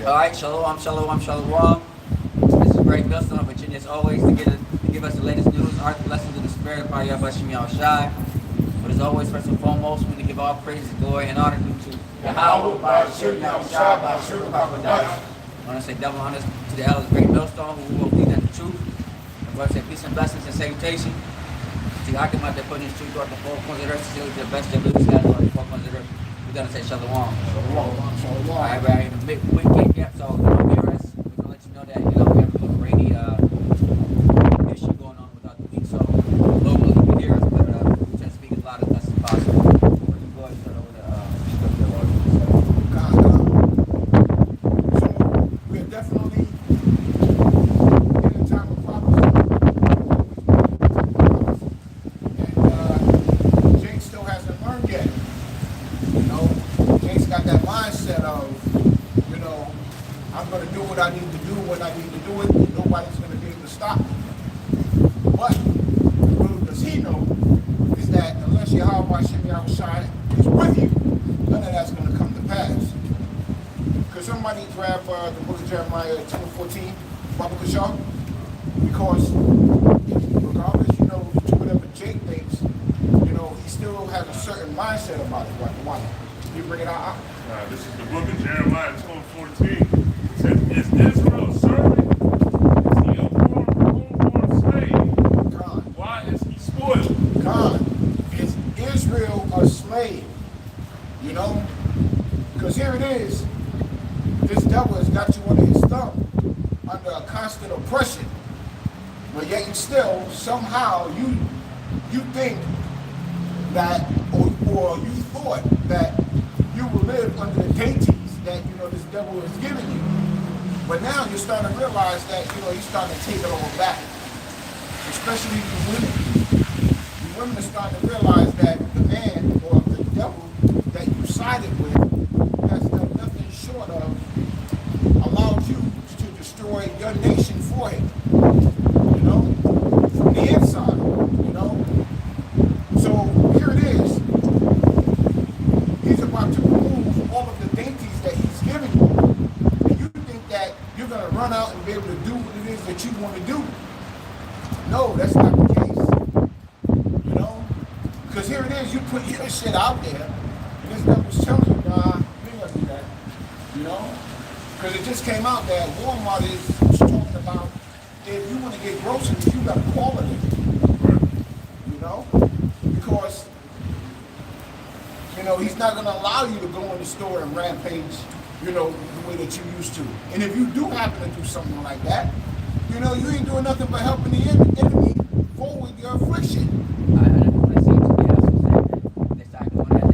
All right, shalom, shalom, shalom. This is Greg Milson of Virginia, as always, to give us the latest news, art, lessons in the spirit of Yahweh Hashem Yahushai. But as always, first and foremost, we need to give all praise, glory, and honor due to Yahweh by Hashem Yahushai, by Hashem Yahushai. I want to say double honors to the elders, Great Millstone, who will lead in the truth. I want to say peace and blessings and salutation to the Akim out there putting his truth throughout the four corners of the earth, to the best that lives out throughout the four corners of the earth. We're going to say shalom. Shalom. Shalom. All right, we're in a big weekend gap, so hear us. We're going to let you know that, we have a little rainy issue going on without the heat, so locally you can hear us, but we try to speak as loud as possible. Go ahead and turn over the speaker of So we're definitely in a time of prophecy. And Jake still hasn't learned yet. Jake's got that mindset of, I'm going to do what I need to do when I need to do it. Nobody's going to be able to stop me. But little does he know is that unless Yahweh Hashem Yahushai is with you, none of that's going to come to pass. Could somebody grab the book of Jeremiah 2:14, Baba Kashar? Because regardless, whatever Jake thinks, he still has a certain mindset about it. Why? You bring it out. This is the book of Jeremiah 2:14. It says, "Is Israel a servant? Is he a homeborn slave? God. Why is he spoiled?" God, is Israel a slave? Because here it is. This devil has got you under his thumb, under a constant oppression. But yet and still, somehow you think that, or you thought that you will live under the dainties that this devil is giving you. But now you're starting to realize that he's starting to take it all back. Especially you women. You women are starting to realize that the man or the devil that you sided with has done nothing short of allowed you to destroy your nation for him. From the inside. So here it is. He's about to remove all of the dainties that he's giving you. And you think that you're going to run out and be able to do what it is that you want to do. No, that's not the case. Because here it is, you put your shit out there, and this devil's telling you, nah, you ain't going to do that. Because it just came out that Walmart is talking about if you want to get groceries, you got to call it in. Because he's not going to allow you to go in the store and rampage, the way that you used to. And if you do happen to do something like that, you ain't doing nothing but helping the enemy forward your affliction. I want to see somebody else say they started doing that.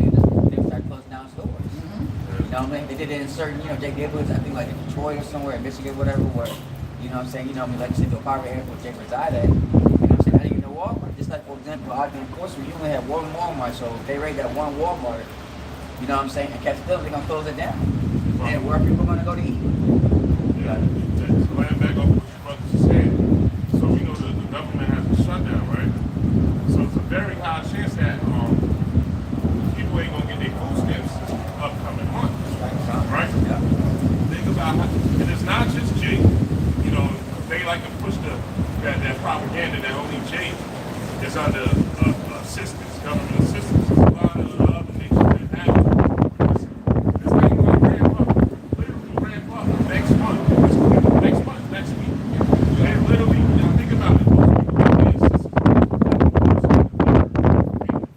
They started closing down stores. Mm-hmm. They did it in certain, Jake neighborhoods, I think like in Detroit or somewhere, in Michigan, whatever, where, like you said, the apartment area where Jake reside at. I didn't even know Walmart. Just like, for example, out in Portsmouth, you only have one Walmart, so if they raid that one Walmart, and catch the bill, they're going to close it down. And where are people going to go to eat? Yeah, just laying back off what your brothers are saying. So the government has a shutdown, right? So it's a very high chance that people ain't going to get their food stamps upcoming month. Right? Yeah. Think about how, and it's not just Jake. They like to push that propaganda that only Jake is under assistance, government assistance. There's a lot of other nations that have it. This thing going to ramp up, literally ramp up next month, next week. And literally, think about it. Those people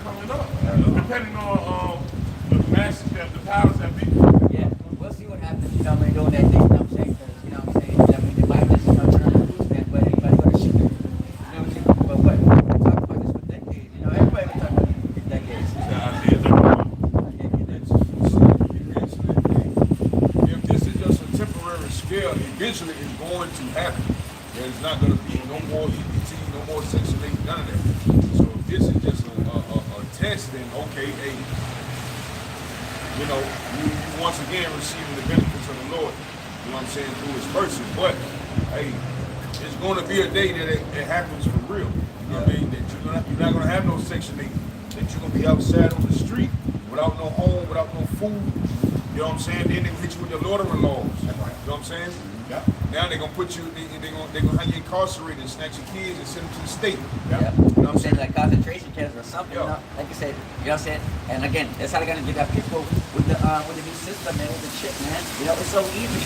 coming up, depending on the masses that the powers that be. Yeah, we'll see what happens, you know, when they're doing that thing, you know what I'm saying? Because, you know what I'm saying? I mean, they might just, you know, turn on the news, man, but anybody going to shoot it. You know what I'm saying? But what? We've been talking about this for decades. You know, everybody been talking about this for decades. If this is just a temporary scale, eventually it's going to happen. There's not going to be no more EBT, no more Section 8, none of that. So if this is just a test, then okay, hey, you know, you once again receiving the benefits of the Lord, you know what I'm saying, through his mercy. But, hey, it's going to be a day that it happens for real. You know what I mean? That you're not going to have no Section 8, that you're going to be outside on the street without no home, without no food. You know what I'm saying? Then they hit you with the loitering laws. You know what I'm saying? Yeah. Now they're gonna put you, they're gonna have you incarcerated and snatch your kids and send them to the state. Yeah. You know what I'm saying? Like concentration camps or something, you Yeah. know? Like you said, you know what I'm saying? And again, that's how they're gonna get our people with the new system, man, with the chip, man. You know, it's so easy.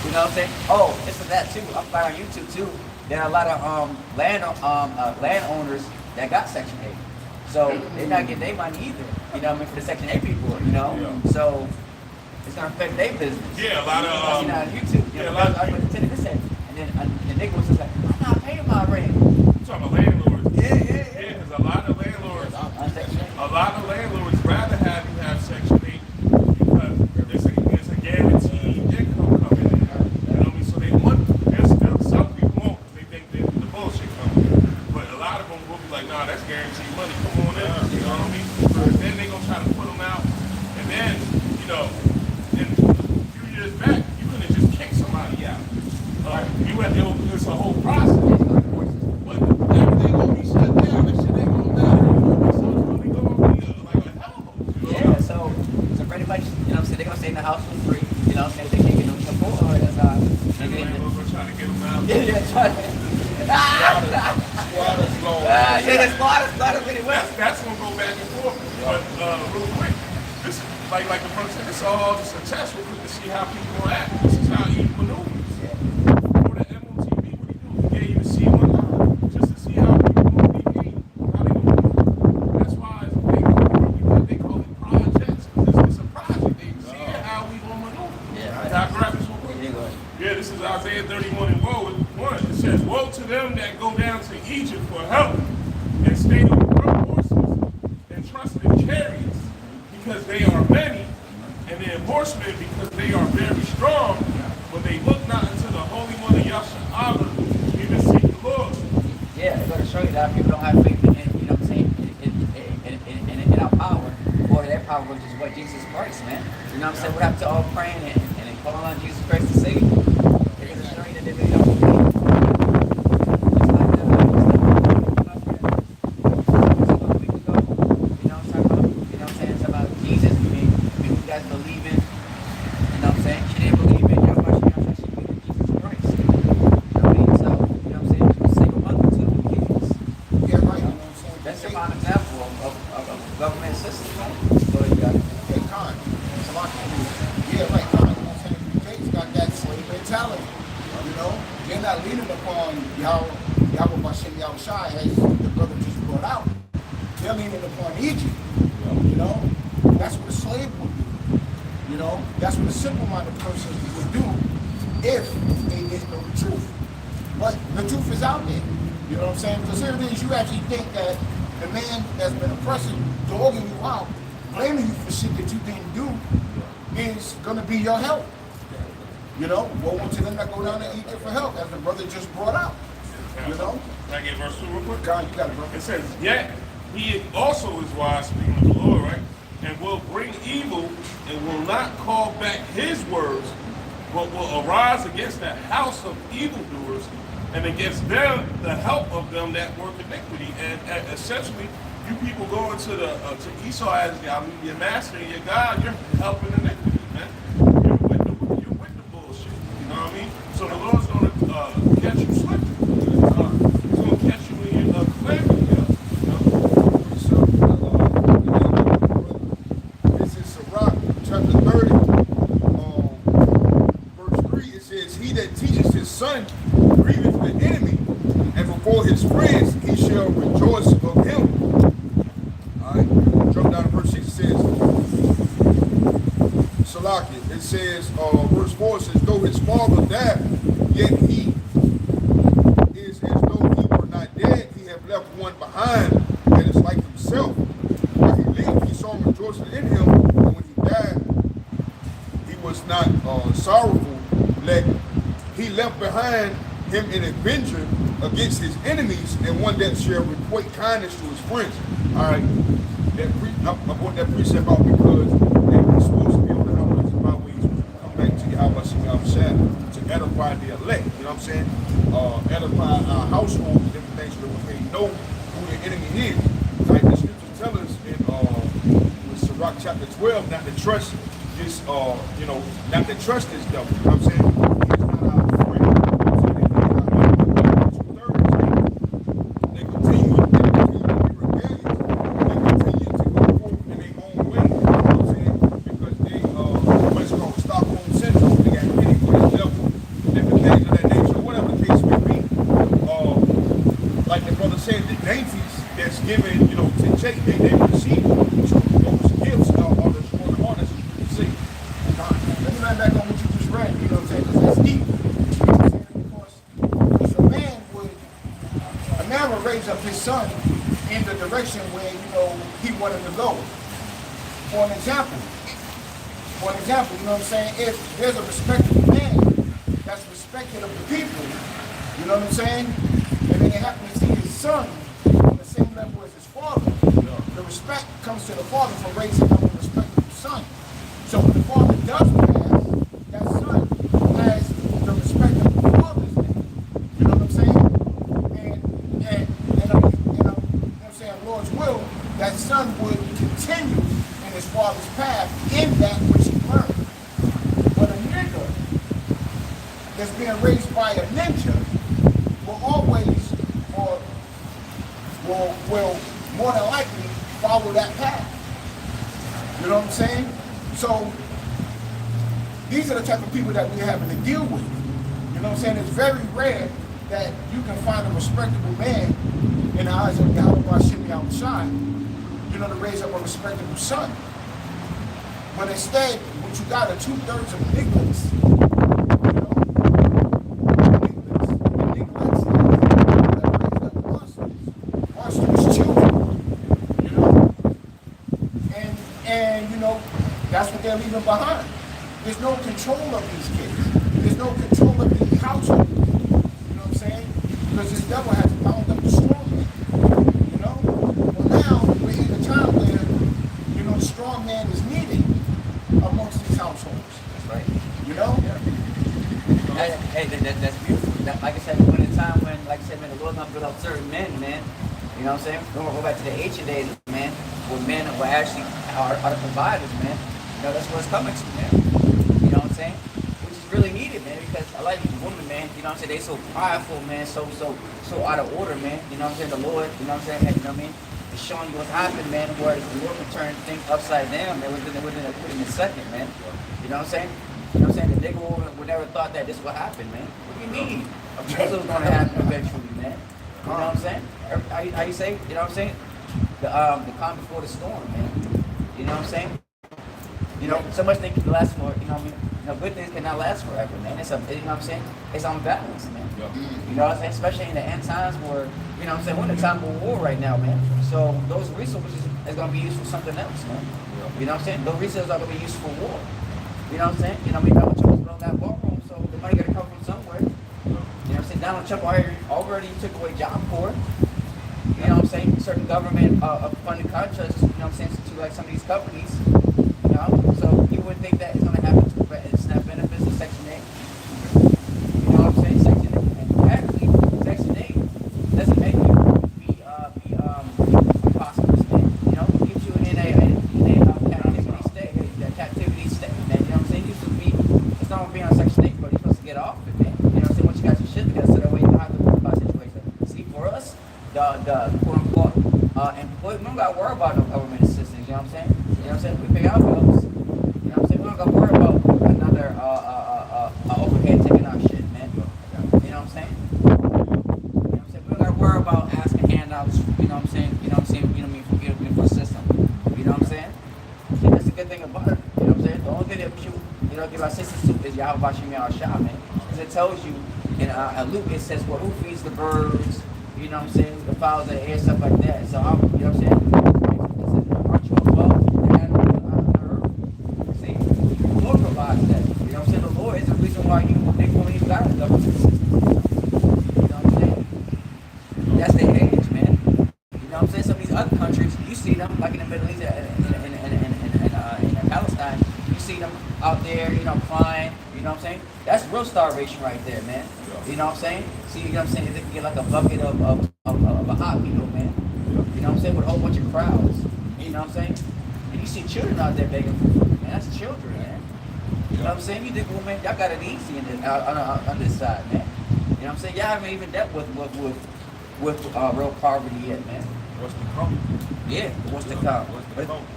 You know what I'm saying? Oh, this and that too. I'm finding on YouTube too. There are a lot of landowners that got Section 8. So they're not getting their money either. You know what I mean? For the Section 8 people, you know? Yeah. So it's gonna affect their business. Yeah, a lot of I seen that on YouTube. You yeah, know, a lot of I went to tell this and then the nigga was just like, I'm not paying my rent. I'm talking about landlords. Yeah. Yeah, because a lot of landlords, On Section 8. a lot of landlords rather have you have Section 8 because it's a guaranteed income coming in. You know what I mean? So they want, there's still some people won't, they think that the bullshit coming. But a lot of them will be like, nah, that's guaranteed money. Come on in. You know what I mean? And then they gonna try to put them out. And then, you know, and a few years back, you couldn't just kick somebody out. It's a whole process. But everything gonna be shut down. That shit ain't gonna die. So it's really gonna be like a hellhole. You know? Yeah, so pretty much, you know what I'm saying, they're gonna stay in the house for free. You know what I'm saying? They can't get no support. Oh, that's how. And the landlords gonna try to get them out. Yeah, try to. Squatters law. Yeah, the squatters really well. That's gonna go back and forth. But real quick, this like the first thing, it's all just a test real quick to see how people gonna act. This is how you maneuver. For the MOTB, what do? He gave you the C1 just to see how people gonna behave, how they gonna do. That's why they call it projects. It's a project. They see how we gonna maneuver. Yeah. Can I grab this real quick? Yeah, this is Isaiah 31 and woe. It says, woe to them that go down to Egypt for help and stay on horses and trust in chariots because they are many, and then horsemen because they are very strong, but they look not unto the Holy One of Yahshua, even seek the Lord. Yeah, it's gonna show you that people don't have faith in, you know what I'm saying, in our power, or their power, which is what Jesus Christ, man. You know what I'm saying? What happened to all praying and calling on Jesus Christ to save you? They're gonna show you that they really don't believe. Yeah, right. You know what I'm saying? That's a prime example of government system, right? So you got Yeah, Khan. It's a lot to do. Yeah, right, Khan. You know what I'm saying? The States got that slave mentality. You know? They're not leaning upon Yahweh Bashem Yahushai, as the brother just brought out. They're leaning upon Egypt. You know? That's what a slave would do. You know? That's what a simple-minded person would do if they didn't know the truth. But the truth is out there. You know what I'm saying? Because here it is, you actually think that the man that's been oppressing, dogging you out, blaming you for shit that you didn't do, is going to be your help. You know? Woe to them that go down to Egypt for help, as the brother just brought out. You know? Can I get verse 2 real quick? God, you got it, brother. It says, yet he also is wise, speaking of the Lord, right? And will bring evil and will not call back his words, but will arise against the house of evildoers and against them the help of them that work iniquity. And essentially, you people going to to Esau as your master and your God, you're helping iniquity, man. You're with the bullshit. You know what I mean? So the Lord's going to catch you slipping. He's going to catch you in your calamity. This is Sirach chapter 30, verse 3. It says, he that teaches his son grieveth the enemy, and before his friends he shall rejoice of him. Alright? verse 6 says, Salaki, it says, verse 4 says, though his father died, yet he is as though he were not dead. He have left one behind that is like himself. While he lived, he saw rejoicing in him, and when he died, he was not sorrowful, like he left behind him an avenger against his enemies, and one that shall requite kindness to his friends. All right, I brought that precept out because we're supposed to be on the outwards and byways come back to Yahweh Shem to edify the elect. You know what I'm saying? Edify our households and different things so that we may know who the enemy is. Right? The scriptures tell us in Sirach chapter 12 not to trust this, not to trust this devil. You know what I'm saying? He's not our friend. They continue to be rebellious. They continue to go forth in their own way. You know what I'm saying? Because they, what's called Stockholm Syndrome. They got pity for the devil. Different things of that nature, whatever the case may be. Like the brother said, the dainties that's given, to Jake, they receive. So those gifts are the honors you see. Let me run back on what you just read, you know what I'm saying? Because that's deep. You know what I'm saying? Because a man would raise up his son in the direction where, he wanted to go. For an example, you know what I'm saying? If there's a respectable man that's respected of the people, you know what I'm saying? And then they happen to see his son on the same level as his father, the respect comes to the father for raising up a respectable son. So when the father does pass, that son has the respect of the father's name. You know what I'm saying? And I'm saying, Lord's will, that son would continue in his father's path in that which he learned. But a nigga that's being raised by a ninja will always, or will more than likely follow that path. You know what I'm saying? So these are the type of people that we're having to deal with. You know what I'm saying? It's very rare that you can find a respectable man in the eyes of Yahweh Shem Shai, to raise up a respectable son. But instead, what you got are 2/3 of niggas. That's what they're leaving behind. There's no control of these kids. There's no control of the household. You know what I'm saying? Because this devil has bound up the strong man. Well, now we're in a time where, the strong man is needed amongst these households. That's right. Yeah. Hey, that's beautiful. Like I said, we're in a time when, like I said, man, the Lord not built up certain men, man. You know what I'm saying? We're going to go back to the ancient days, man, where men were actually are the providers, man. That's what it's coming to, man. You know what I'm saying? Which is really needed, man, because I like these women, man. You know what I'm saying? They so prideful, man, so out of order, man. You know what I'm saying? The Lord, you know what I'm saying? You know what I mean? It's showing you what's happened, man, where the Lord can turn things upside down, man, within a second, man. You know what I'm saying? You know what I'm saying? The nigga would never thought that this would happen, man. What do you mean? Of course it was going to happen eventually, man. You know what I'm saying? How you say? You know what I'm saying? The calm before the storm, man. You know what I'm saying? So much things can last for, good things cannot last forever, man. It's you know what I'm saying? It's unbalanced, man. Yeah. You know what I'm saying? Especially in the end times where, you know what I'm saying, we're in a time of war right now, man. So those resources is going to be used for something else, man. Yeah. You know what I'm saying? Those resources are going to be used for war. You know what I'm saying? Donald Trump is building that ballroom, so the money got to come from somewhere. You know what I'm saying? Donald Trump already took away Job Corps. You know what I'm saying? Certain government funded contracts, you know what I'm saying, to like some of these companies. So you wouldn't think that it's going to happen to SNAP benefits in Section 8. You know what I'm saying? Section 8 doesn't make you be prosperous, man. It keeps you in a captivity state, man. You know what I'm saying? It's not being on Section 8, but you're supposed to get off it, man. You know what I'm saying? Once you got your shit together, so that way you don't have to worry about situations. See, for us, the quote unquote employee, we don't got to worry about no government assistance, you know what I'm saying? You know what I'm saying? We pay our bills. You know what I'm saying? We don't got to worry about another overhead taking our shit, man. You know what I'm saying? You know what I'm saying? We don't got to worry about asking handouts, you know what I'm saying? You know what I'm saying? For the system. You know what I'm saying? our sisters too is Yahweh Bashim Yahushua, man. Because it tells you in Luke, it says, well, who feeds the birds, you know what I'm saying, the fowls of the air, stuff like that. So, you know what I'm saying? Aren't you above the animals on the earth? See, the Lord provides that. You know what I'm saying? The Lord is the reason why they believe God is double system. You know what I'm saying? That's their age, man. You know what I'm saying? Some of these other countries, you see them, like in the Middle East and Palestine, you see them out there, you know, crying, you know what I'm saying? That's real starvation right there, man. You know what I'm saying? See, you know what I'm saying? They can get like a bucket of a hot meal, man. You know what I'm saying? With a whole bunch of crowds. You know what I'm saying? And you see children out there begging for food, man. That's children, man. You know what I'm saying? You think, well, man, y'all got it easy on this side, man. You know what I'm saying? Y'all haven't even dealt with real poverty yet, man. What's to come? Yeah, what's to come?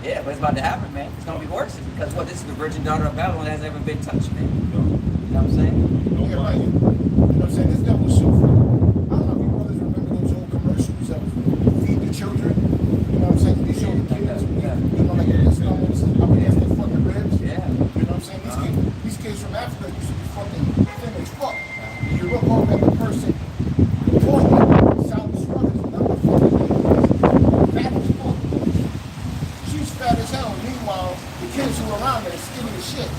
Yeah, but it's about to happen, man. It's gonna be worse because what? This is the virgin daughter of Babylon that has ever been touched, man. You know what I'm saying? Yeah, right. You know what I'm saying? This devil's so free. I don't know if you brothers remember those old commercials of feed the children. You know what I'm saying? They show the kids, you know, like the stones up against their fucking ribs. Yeah. You know what I'm saying? These kids from Africa used to be fucking thin as fuck. And you look over at the person, the point, South Struggles, another fucking fat as fuck. She's fat as hell. Meanwhile, the kids who are around her are skinny as shit.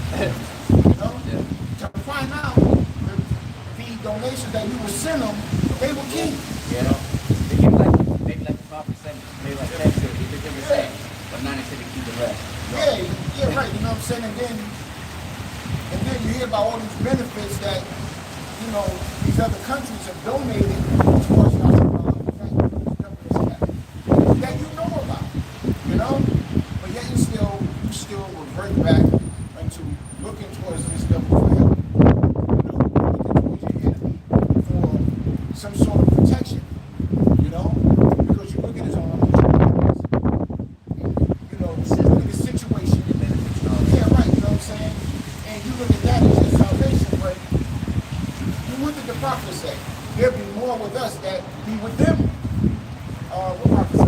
You know? Yeah. To find out the donations that you would send them, they would keep. Yeah. They give maybe like 5%, maybe like 10 to it. They give the same, but 90 to keep the rest. Yeah, right. You know what I'm saying? And then you hear about all these benefits that, you know, these other countries have donated towards that you know about. You know? But yet you still revert back into looking towards this devil for help. You know, looking towards your enemy for some sort of protection. You know? Because you look at his arm, you know, look at the situation. Yeah, right, you know what I'm saying? And you look at that as your salvation, but what did the prophet say? There'll be more with us that be with them. What prophet said?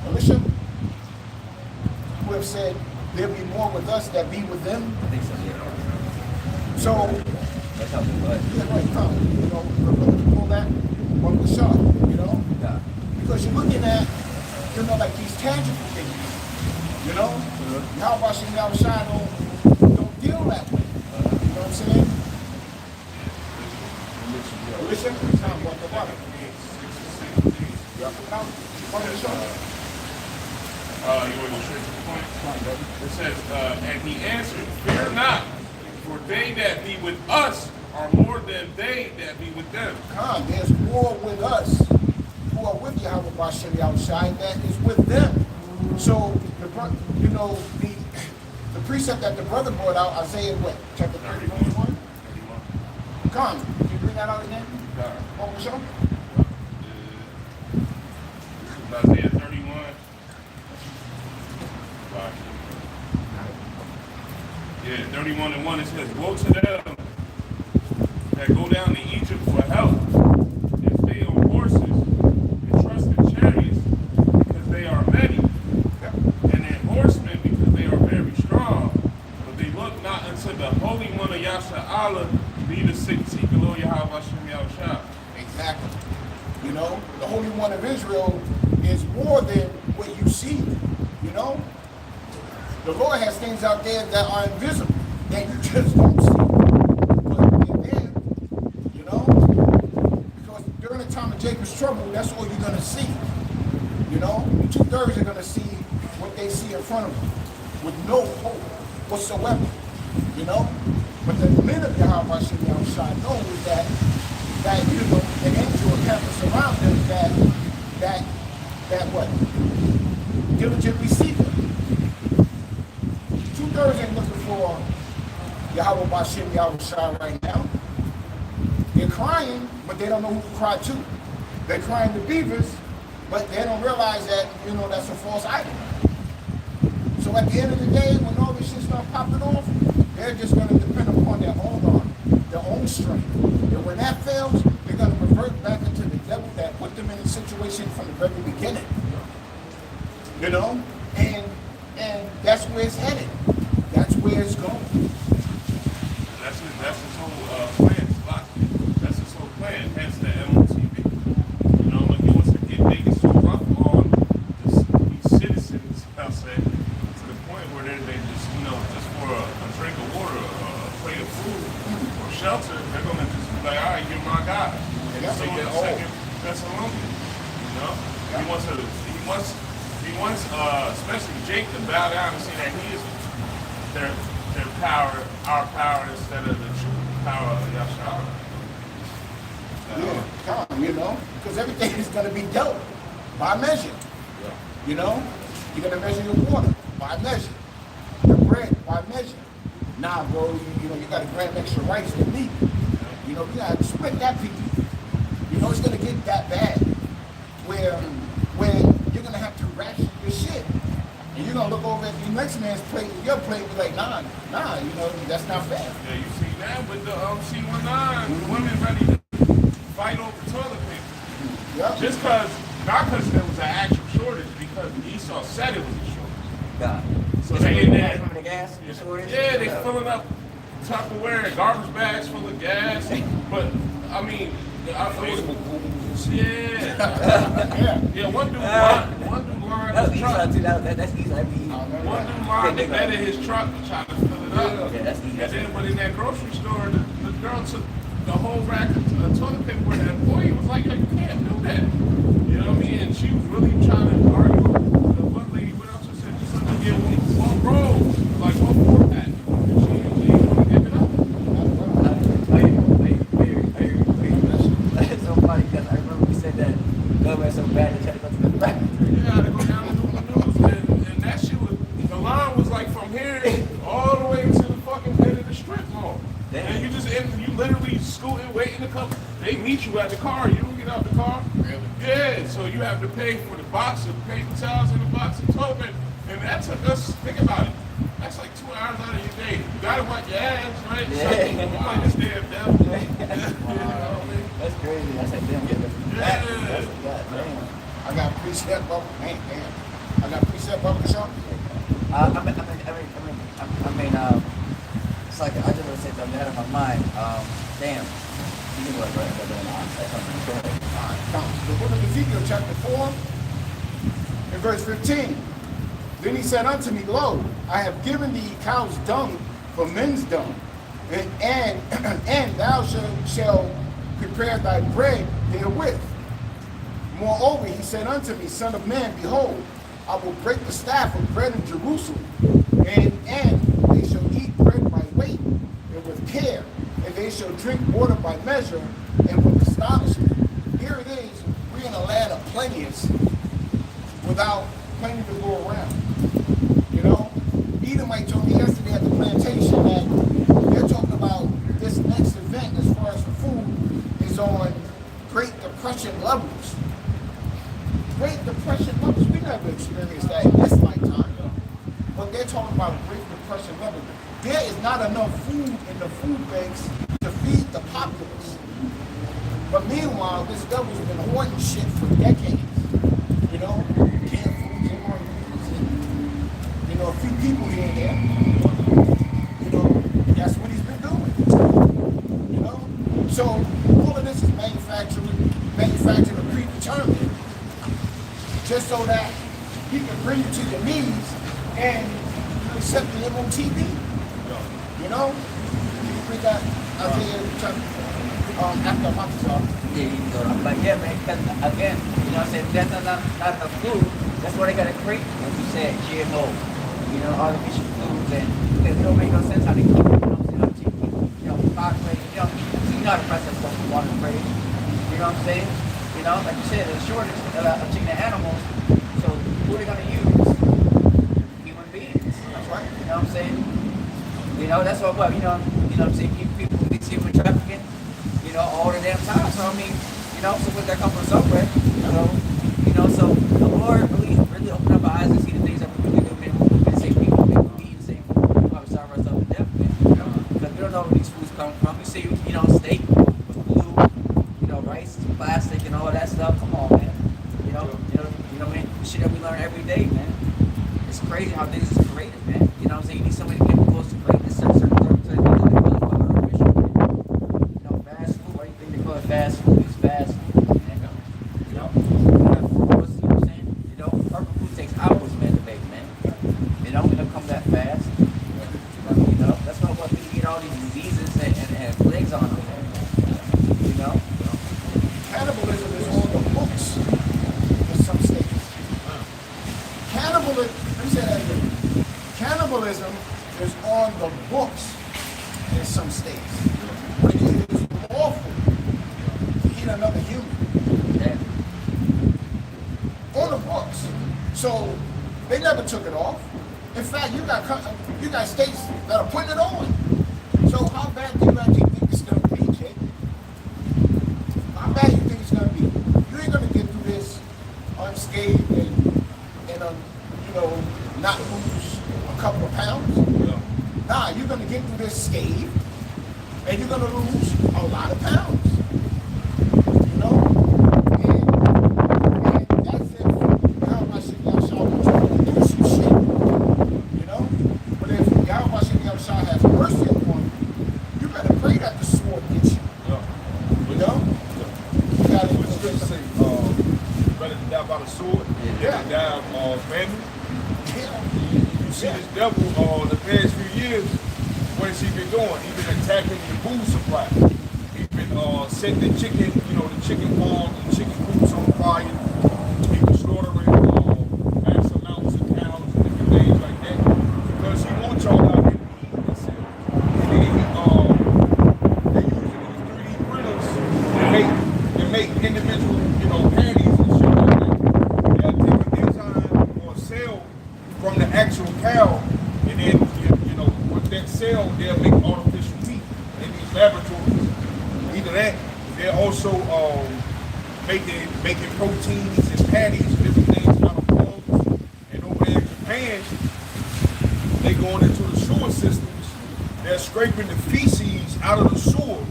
Elisha, who have said there'll be more with us that be with them. I think so, yeah. So, That's how they was. yeah, right, you know, pull that one was shot, you know? Yeah. Because you're looking at, you know, like these tangible things, you know? Now watching now shine don't deal that way. You know what I'm saying? Elisha, time what the water. Yeah. Now, one of the shots. You want to straight to the point? It says, and he answered, fear not, for they that be with us are more than they that be with them. There's more with us who are with Yahweh Bashem outside that is with them. So, you know, the precept that the brother brought out, Isaiah what? Chapter 31? Come, can you bring that out again? On the show? This is Isaiah 31. Yeah, 31:1, it says, woe to them that go down to Egypt for help, and stay on horses, and trust in chariots, because they are many, and in horsemen, because they are very strong. But they look not unto the Holy One of Yasha Allah, be the sick, seek the Lord Yahweh Hashem Yahushua. Exactly. You know, the Holy One of Israel is more than what you see, you know? The Lord has things out there that are invisible, that you just don't see. But they're there, you know? Because during the time of Jacob's trouble, that's all you're going to see. You know? 2/3 are going to see what they see in front of them, with no hope whatsoever. You know? But the men of Yahweh Hashem Yahushua know is that you know, an angel will have to surround them that what? Diligently seek them. 2/3 ain't looking for Yahweh Bashem Yahushua right now. They're crying, but they don't know who to cry to. They're crying to beavers, but they don't realize that, you know, that's a false idol. So at the end of the day, when all this shit starts popping off, they're just going to depend upon their own arm, their own strength. And when that fails, they're going to revert back into the devil that put them in the situation from the very beginning. You know? And that's where it's headed. where it's going. That's his whole plan. That's his whole plan. Hence the MOTV. You know, like he wants to get niggas so rough on these citizens, I'll say, to the point where they just, you know, just for a drink of water, a plate of food, or shelter, they're gonna just be like, all right, you're my guy. And Yeah, so they get the old. second Thessalonians. You know, he wants, especially Jake, to bow down and see that he is their power, our power, instead of the true power of Yahshua. Yeah, come, you know, because everything is going to be dealt by measure. You know, you're going to measure your water by measure, your bread by measure. Nah, bro, you know, you got to grant extra rice than me. You know, you got to split that piece. You know, it's going to get that bad where you're going to have to ration your shit. And you're going to look over at the next man's plate, your plate, and be like, nah, you know, that's not fair. Yeah, you see that with the C19, women ready to fight over toilet paper. Yep. Just because, not because there was an actual shortage, because Esau said it was a shortage. God. So Is they it in there. the gas? The shortage? Yeah, they filling up Tupperware and garbage bags full of gas. But, I mean, yeah, one dude lined That's his easy. truck. That's easy. I mean, One dude lined the bed of his truck and tried to fill it up. Yeah, that's easy. And then, but in that grocery store, the girl took the whole rack of toilet paper, and the employee was like, "Yo, you can't do that." You know what I mean? And she was really trying to argue. The one lady went up to her and said, "Just let me get one roll, like one more pack." And she didn't want to give it up. That's so funny because I remember we said that government so bad they tried to go to the factory. You gotta go down and do the news, and that shit was, the line was like from here all the way to the fucking end of the strip mall. Damn. And you literally scooting, waiting to come. They meet you at the car. You don't get out the car. Really? Yeah. So you have to pay for the box of paper towels and the box of toilet paper. And that took us. Think about it. That's like 2 hours out of your day. You gotta wipe your ass, right? Yeah. So I'm like this damn devil. You know what I mean? That's crazy. That's like damn good. Yeah. God damn. I got preset bubble. Man, damn. I got preset bubble shop. It's like I just want to say something out of my mind. Damn. You know what? That's something good. All right, come. The book of Ezekiel, chapter 4, and verse 15. Then he said unto me, Lo, I have given thee cow's dung for men's dung, and thou shalt prepare thy bread therewith. Moreover, he said unto me, Son of man, behold, I will break the staff of bread in Jerusalem, and they shall eat bread by weight and with care, and they shall drink water by measure and with astonishment. Here it is, we're in a land of plenteous without plenty to go around. You know, Edomite told me yesterday at the plantation that they're talking about this next event as far as the food is on Great Depression levels. Great Depression levels. We never experienced that in this lifetime. But they're talking about Great Depression levels. There is not enough food in the food banks to feed the populace. But meanwhile, this devil's been hoarding shit for decades. You know, canned food, canned ingredients, and, you know, a few people here and there. You know, that's what he's been doing. You know? So all of this is manufactured or predetermined, just so that he can bring you to your knees and accept the MOTV. You know? You bring that Isaiah after a month or so. Yeah, you can go on. But yeah, man, because again, you know what I'm saying, that's not enough food. That's why they got to create, like you said, GMO, you know, artificial foods, and because it don't make no sense how they keep, you know what I'm saying, you know, populate, you know how the process goes for water trade, you know what I'm saying? You know, like you said, there's a shortage of chicken and animals, so who are they going to use? Human beings. That's right. You know what I'm saying? You know, that's what, you know what I'm saying, people get human trafficking, you know, all the damn time. So I mean, you know, so would that come from somewhere? You know, so the Lord really opened up our eyes and see the things that we really do, man. We've been safe people, man. We eat the same food. We probably starve ourselves to death, man. You know, because we don't know where these foods come from. We see, you know, steak with glue, you know, rice, plastic, and all that stuff. Come on, man. You know, what I mean? The shit that we learn every day, man. It's crazy how things is created, man. You know what I'm saying? You need somebody to get close to for fast food is fast food, man. You know, you know what I'm saying? You know, perfect food takes hours, man, to make, man. It don't gonna come that fast. You know, that's why what people get all these diseases and plagues on them, man. You know? Cannibalism is on the books in some states. Cannibalism, let me say that again. Cannibalism is on the books in some states. But it is lawful to eat another human. Yeah. On the books. So they never took it off. In fact, you got states that are putting it on. So how bad do you actually think it's gonna be, Jake? How bad do you think it's gonna be? You ain't gonna get through this unscathed and you know, not lose a couple of pounds. Yeah. Nah, you're gonna get through this scathed and you're gonna lose a lot of pounds. You know? And that's if Yahweh Shah will do some shit. You know? But if Yahweh Shah has mercy upon you, you better pray that the sword gets you. Yeah. You know? You gotta What you just say, better to die by the sword Yeah. than to die of famine. Yeah. You see this devil the past few years, what has he been doing? He's been attacking the food supply. He's been setting the chicken, the chicken farms and chicken coops on fire. He's been slaughtering mass amounts of cows and different things like that. Because he wants y'all out here to eat themselves. And then they using these 3D printers to make individual, patties and shit like that. They'll take an enzyme or a cell from the actual cow, and then with that cell they'll make artificial meat in these laboratories. Either that, they're also making proteins and patties and different things out of hogs. And over there in Japan, they going into the sewer systems. They're scraping the feces out of the sewer,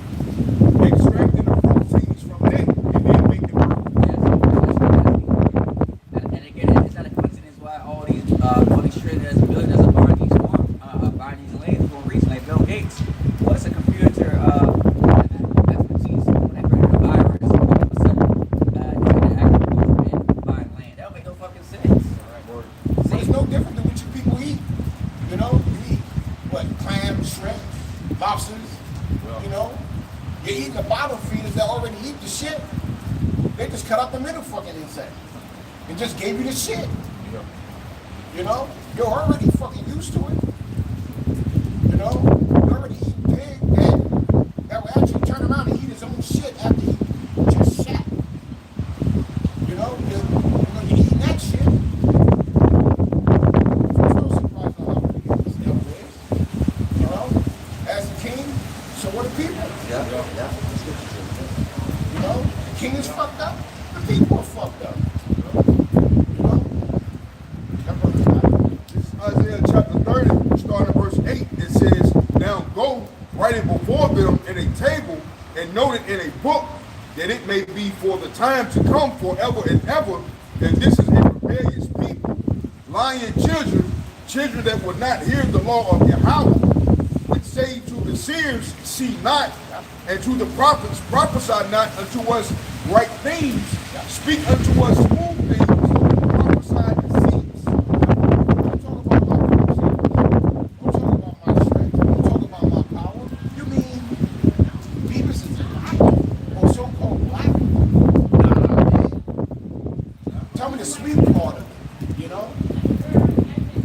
extracting the proteins from that, and then making And again, it's not a coincidence why all these traders, billionaires are buying these farms, buying these lands for a reason. Like Bill Gates, what's a computer expertise when they bring the virus? All of a sudden, he's gonna act and buying land. That don't make no fucking sense. But it's no different than what you people eat. You know, you eat what? Clams, shrimp, lobsters. Yeah. You know, you're eating the bottom feeders that already eat the shit. They just cut out the middle fucking insect and just gave you the shit. Yeah. You know, you're already fucking used to it. You know, you already eat pig that will actually turn around and eat his own shit after he just shat. You know, you're eating that shit. So it's no surprise on how big this devil is. You know, as the king, so are the people. Yeah. You know, the king is fucked up, the people are fucked up. You know? That brother's not. This is Isaiah chapter 30, starting at verse 8. It says, "Now go, write it before them in a table, and note it in a book, that it may be for the time to come forever and ever, that this is a rebellious people, lying children that would not hear the law of Yahweh, which say to the seers, see not, and to the prophets, prophesy not unto us right things, speak unto us smooth things, prophesy deceits." Don't talk about my concept. Don't talk about my strength. Don't talk about my power. You mean Beavis is black or so-called black? Nah, man. Tell me the sweet part of it, you know?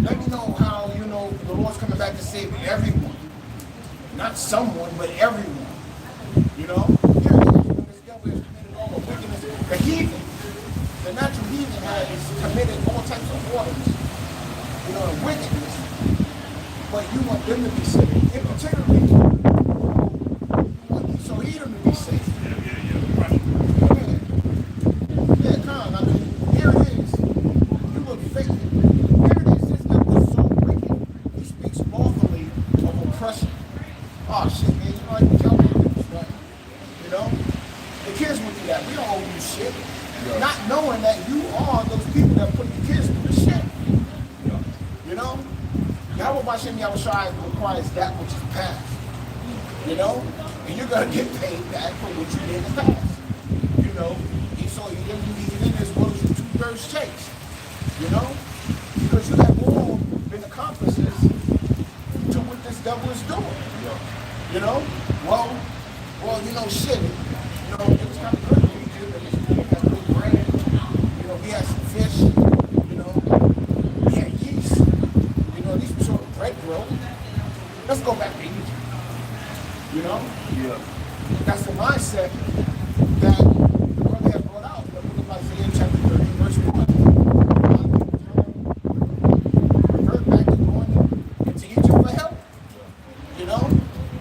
Let me know how, the Lord's coming back to save everyone. Not someone, but everyone. You know? Here it is. This devil has committed all the wickedness. The heathen, the natural heathen has committed all types of whoredoms, and wickedness. But you want them to be saved. In particularly, so Edom to be saved. Yeah, come on. I mean, here it is. You look fake. Here it is. This devil is so wicked. He speaks lawfully of oppression. Oh shit, man. You know, I can tell me this, right? You know? The kids went through that. We don't owe you shit. Yeah. Not knowing that you are those people that put the kids through the shit. Yeah. You know? Yahweh Bashem Yahushai requires that which is past. You know? and you're gonna get paid back for what you did in the past. You know, so you didn't leave it in as well as your 2/3 chase. You know, because you have all been accomplices to what this devil is doing. You know, well, you know, shit. You know, it was kind of good in Egypt, and we had good bread. You know, we had some fish. You know, we had yeast. You know, these were sort of bread growth. Let's go back to Egypt. You know? Yeah. That's the mindset that the brother had brought out in the book of Isaiah chapter 30, verse 1. Revert back to going into Egypt for help. You know?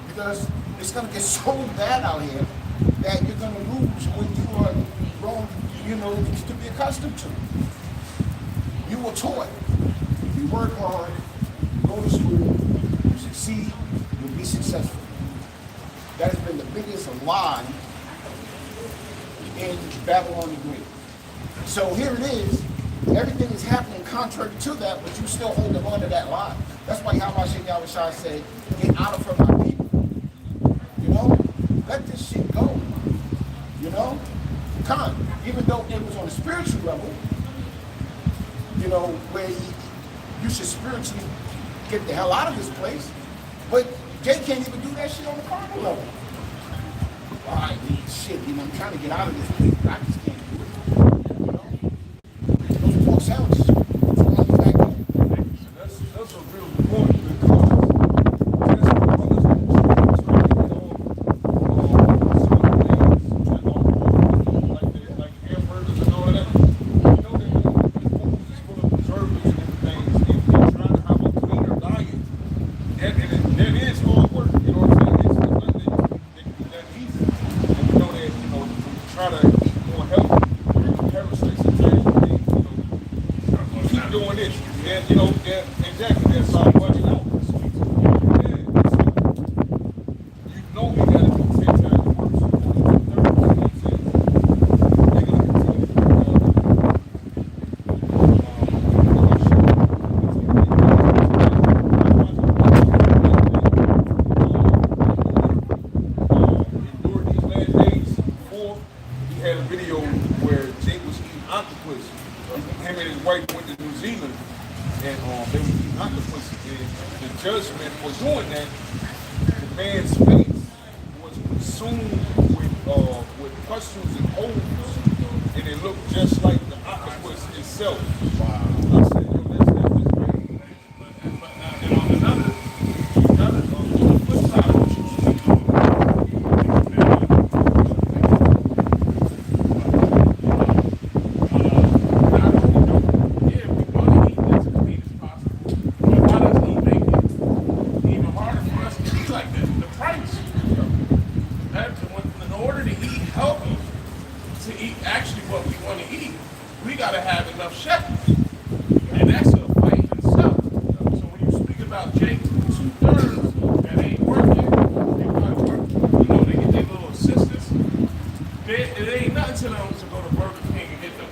Because it's going to get so bad out here that you're going to lose what you are grown, you know, to be accustomed to. You were taught. You work hard, you go to school, you succeed, you'll be successful. That has been the biggest lie in Babylon the Great. So here it is. Everything is happening contrary to that, but you still holding on to that lie. That's why Yahushua Yahushua said, get out of her, my people. You know? Let this shit go. You know? Even though it was on a spiritual level, you know, where you should spiritually get the hell out of this place, but Jay can't even do that shit on the carnal level. All right, shit, you know, I'm trying to get out of this place, but I just can't do it. You know? Those pork sandwiches, it's all back home. That's a real point because that's what brothers that try to get on certain things, like hamburgers and all that. You know that food is full of preservatives and everything, and trying to have a cleaner diet. That is hard work, you know what I'm saying? It's nothing that can be done easy. And we know that, you know, we try to eat more healthy, parasites and things, you know, keep doing this. And, you know, exactly, that's our budget out. Yeah, so you know we gotta be 10 times worse. You know what I'm saying? They're gonna continue to do all during these last days before, he had a video where Jake was eating octopus. Him and his wife went to New Zealand, and they were eating octopus. And the judgment for doing that, the man's face was consumed with pustules and holes, and it looked just like the octopus itself. Wow! I said, yo, that's great. And on another flip side of what you speak on, yeah, we want to eat as clean as possible, but how does he make it even harder for us to eat like this? The price. In order to eat healthy, to eat actually what we want to eat, we got to have enough shekels. And that's a fight in itself. So when you speak about Jake, 2/3 that ain't working, they got work, you know, they get their little assistants. It ain't nothing to them to go to Burger King and get the,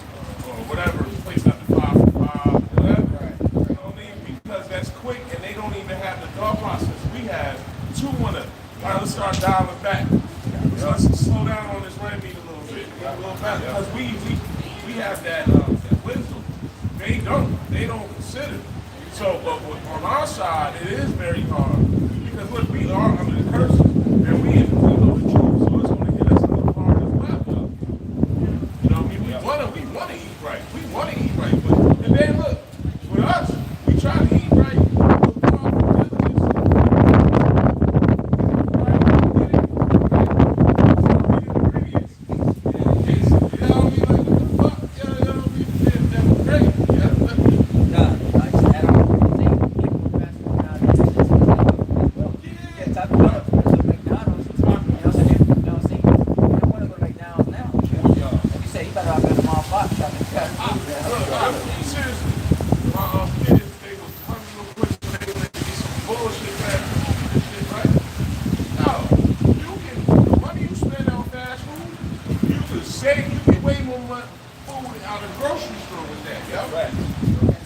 or whatever, place at the 5 for 5, whatever. You know what I mean? Because that's quick and they don't even have the thought process we have to want to. All right, let's start dialing back. So let's slow down on this red meat a little bit, a little better, because we have that wisdom. They don't consider. So, but on our side, it is very hard because look, we are under the curse, and we know the truth, so it's going to hit us a little hard as well. You know what I mean? We want to eat right. We want to eat right, but and then look, with us, we try to eat right.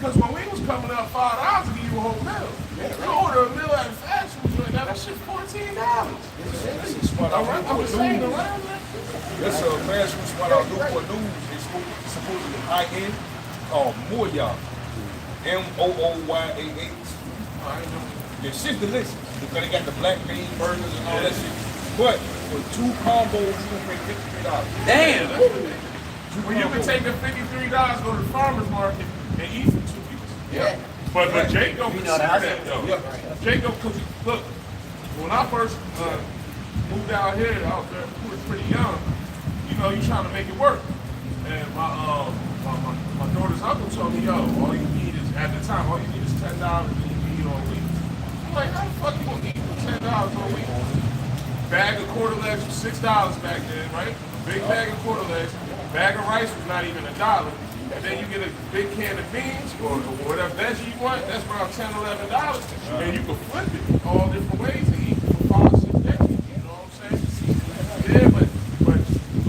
Because when we was coming up $5 to give you a whole meal. You order a meal at a fast food joint, man, that shit $14. That's a spot All out right, I'm Newport just saying News. around there. That's a fast food spot out Newport News. It's supposed to be high end called Moya. Mooyah. I ain't know. The shit's delicious because they got the black bean burgers and all that shit. But for 2 combos, you gonna pay $53. Damn. When you can take the $53, go to the farmer's market and eat for 2 weeks. Yeah. But Jake don't You consider know that. that though. Yeah. Jake don't, cause look, when I first moved out here, I was pretty young. You know, you trying to make it work. And my daughter's uncle told me, yo, all you need is at the time, all you need is $10 and you can eat all week. I'm like, how the fuck you gonna eat for $10 all week? Bag of quarter legs was $6 back then, right? Big bag of quarter legs. Bag of rice was not even $1. And then you get a big can of beans or whatever veggie you want, that's around $10, $11. And you can flip it all different ways and eat for 5, 6 days. You know what I'm saying? Yeah, but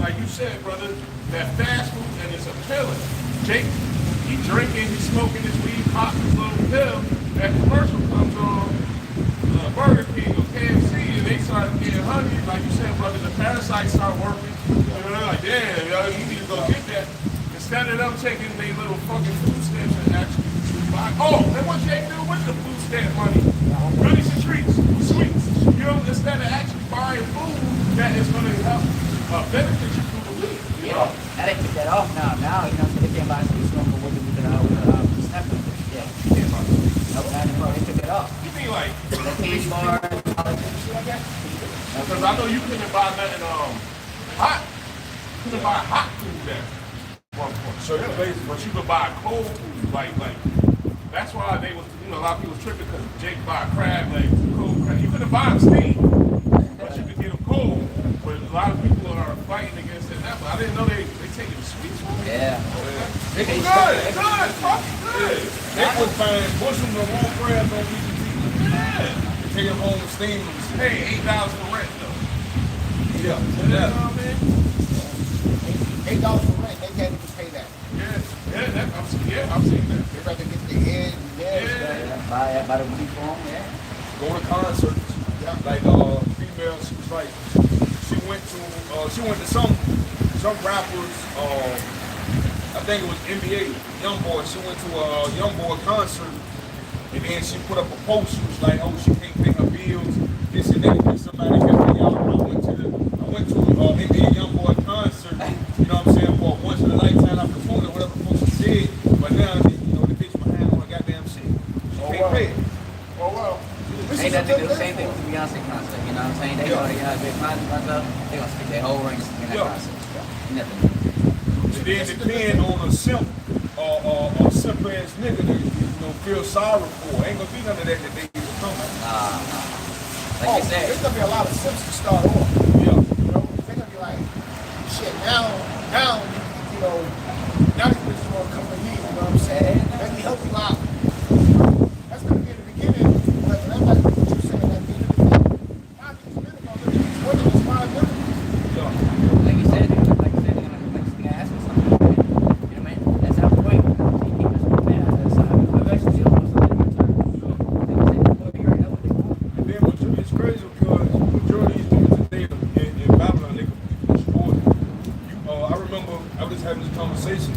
like you said, brother, that fast food and it's appealing. Jake, he drinking, he smoking his weed, popping his little pill. That commercial comes on Burger King or KFC and they start getting hungry. Like you said, brother, the parasites start working. You know, they're like, damn, yo, you need to go get that. Instead of them taking their little fucking food stamps and actually buy. Oh, and what Jake do with the food stamp money? Goodies and treats, sweets. You know, instead of actually buying food that is going to help benefit you through the week. You know? Now they took that off now. Now, you know, so they can't buy some stuff for what we can snap them. Yeah. Nope, now they took that off. You mean like, The candy bar, all that shit like that. because I know you couldn't buy nothing hot. You couldn't buy hot food there. One point. So you're lazy. But you could buy cold food, like that's why they was, you know, a lot of people was tripping because Jake buy crab legs, cold crab. You couldn't buy them steamed, but you could get them cold. But a lot of people are fighting against it now. But I didn't know they taking the sweets from it. Yeah. It's good, fucking good. They was buying bushels of raw crabs on BBT. Yeah. They take them home and steam them. Hey, $8 for rent though. Yeah. You know what I mean? $8 for rent, they can't even pay that. I've seen that. They rather get the head and legs. Yeah. Buy the weed for them, yeah. Go to concerts. Yeah. Like female, she was like, she went to some rappers. I think it was NBA YoungBoy. She went to a YoungBoy concert, and then she put up a post. She was like, "Oh, she can't pay her bills. This and that. And somebody help me out." I went to NBA YoungBoy concert. You know what I'm saying? For a once in a lifetime opportunity, whatever the fuck she said. But now, you know, the bitch behind on her goddamn shit. She can't pay it. Oh, well. This Ain't is that a they do good the same thing thing with the Beyonce concert, you know what I'm saying? They go to a big concert, they gonna stick their whole rings in that concert. Nothing. It then depend on a simp or a simp ass nigga that you know feel sorry for. Ain't gonna be none of that they even come. Like Oh, you said. there's gonna be a lot of sips to start off. Yeah. You know, they're gonna be like, shit, now, you know, now these bitches gonna come to me, you know what I'm saying? Let me help you out. That's gonna be in the beginning, but that's like what you said at the end of the day. Now these men are gonna look at these women as liability. Yeah. Like you said, they're gonna ask for something. You know what I mean? That's our point. So you keep us prepared on that side. But eventually you want something in return. Like you said, you already know what they want. And then it's crazy because majority of these women today in Babylon they completely destroyed. I remember I was having this conversation.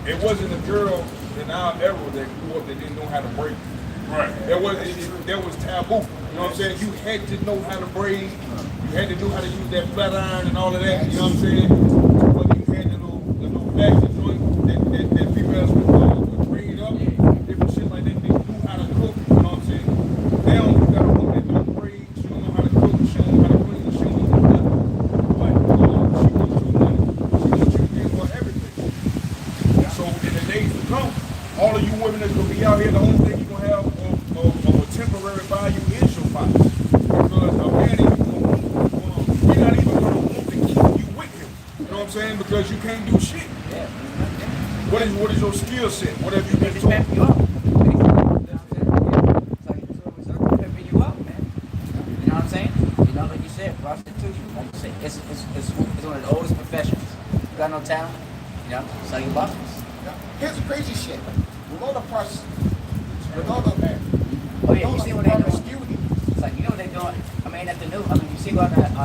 It wasn't a girl in our era that grew up that didn't know how to braid. Right. There was taboo. You know what I'm saying? You had to know how to braid. You had to know how to use that flat iron and all of that. You know what I'm saying? But you had the little vacuum joint that females would braid up. Different shit like that. They knew how to cook. You know what I'm saying? Now you got a woman that don't braid. She don't know how to cook. She don't know how to clean. She don't know nothing. But she wants your money. She wants you to give her everything. So in the days to come, all of you women that's gonna be out here, the only thing you're gonna have of a temporary value is your body. Because a man ain't we're not even gonna want to keep you with him. You know what I'm saying? Because you can't do shit. Yeah. What is your skill set? What have you They been just taught? pimp you up. You know what I'm saying? Pimping you up, man. You know what I'm saying? You know, like you said, prostitution. Like you said, it's one of the oldest professions. You got no talent, you know, sell your bottles. Now, here's the crazy shit. With all the Oh yeah, you see what they doing? promiscuity, It's like, you know what they're doing? I mean, at the new, I mean, you see what you know what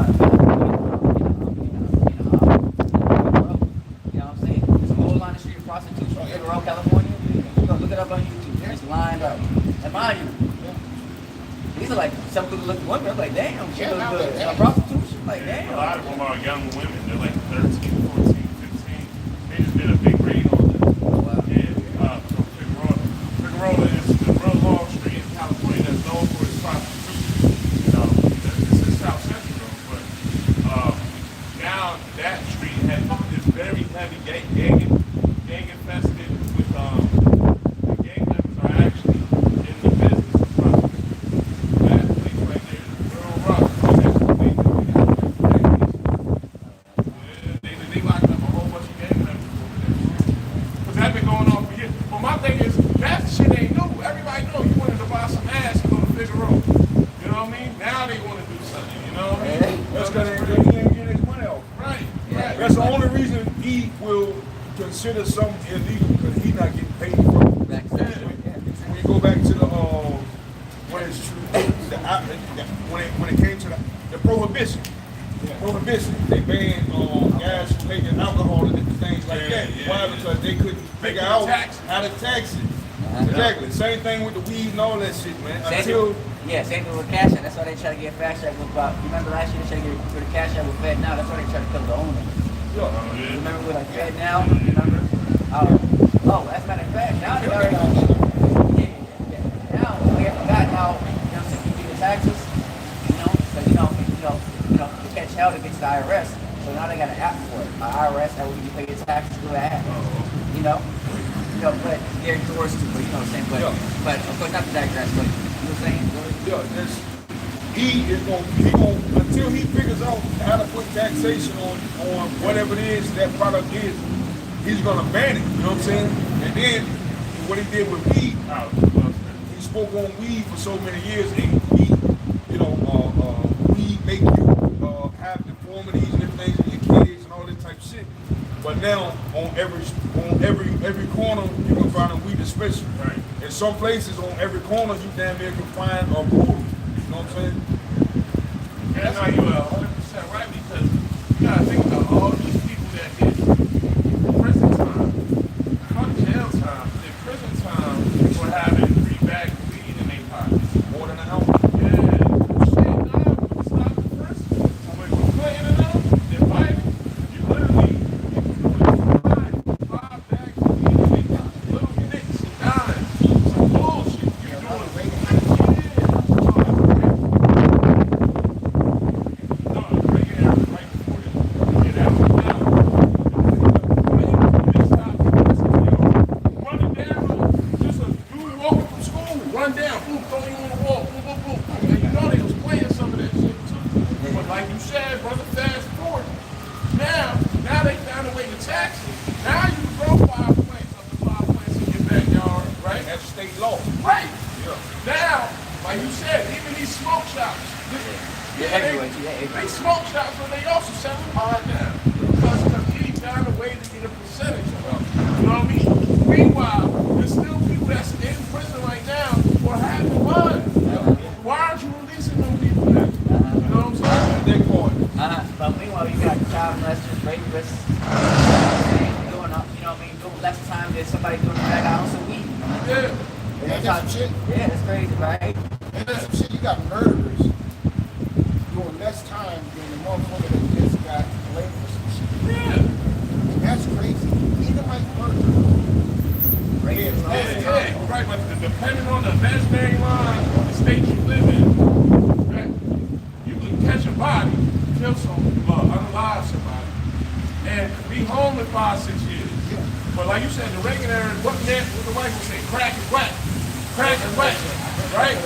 I'm saying? There's a whole line of street prostitution in Figueroa, California. You go look it up on YouTube. It's lined up. And mind you, these are like some good looking women. I'm like, damn, she looks good. Prostitution, like, damn. A lot of them are young women. They're like 13, 14, 15. They just did a big raid on them. Oh, wow. And so Figueroa is the real long street in California that's known for its prostitution. You know, it's in South Central, but now that street is very heavy gang infested with the gang members are actually in the business of prostitution. That place right there is real rough. That's what they do. They locked up a whole bunch of gang members over there. Because that's been going on for years. But my thing is, that shit ain't new. Everybody know you wanted to buy some ass and go to Figueroa. You know what I mean? Now they want to do something. You know what I mean? That's because he ain't getting his money off. Right. Yeah. That's the only reason he will consider something illegal because he's not getting paid for it. Back to that point, yeah. When you go back to the when it's true, when it came to the prohibition. Prohibition. They banned guys from making alcohol and different things like that. Why? Because they couldn't figure out how to tax it. Exactly. Same thing with the weed and all that shit, man. Same thing with Cash App. That's why they try to get Fast Track with. You remember last year they tried to get rid of Cash App with Fed Now. That's why they tried to kill the owner. You remember with like Fed Now? You remember? As a matter of fact, now they already. Now we forgot how since you do the taxes, because you catch held against the IRS. So now they got an app for it. IRS that will you pay your taxes through an app. But geared towards to, but you know what I'm saying. But of course, not to digress. But you know what I'm saying. He is going until he figures out how to put taxation on whatever it is that product is, he's gonna ban it, you know what I'm saying? And then what he did with weed, he spoke on weed for so many years, and weed, weed make you have deformities and different things in your kids and all that type of shit. But now on every corner you can find a weed dispensary. Right. In some places on every corner you damn near can find a brewery. You know what I'm saying? Yeah, no, you're 100% right because you gotta think about all these people that did prison time, not jail time, did prison time for having 3 bags of weed in their pockets. More than an hour. Yeah, shit, nah, stop the prison. When you playing it up, they're fighting, you literally put 5 bags of weed in their pockets. Little nicks and dimes, some bullshit. You're doing they smoke shops, but they also sell them hard now. Because he found a way to get a percentage of them. You know what I mean? Meanwhile, there's still people that's in prison right now for having fun. Why aren't you releasing them people then? You know what I'm saying? They're going. But meanwhile, you got child molesters, rapists, doing less time than somebody doing a bag ounce of weed. Yeah, that's some shit. Yeah, that's crazy, right? And that's some shit. You got murderers doing less time than the motherfucker that just got blamed for some shit. Yeah. That's crazy. Even like murder. Yeah, right, but depending on the imaginary line, the state you live in, right, you can catch a body, kill someone, unalive somebody, and be home in 5-6 years. But like you said, the regular, what the white would say, crack and whack. Crack and whack, right?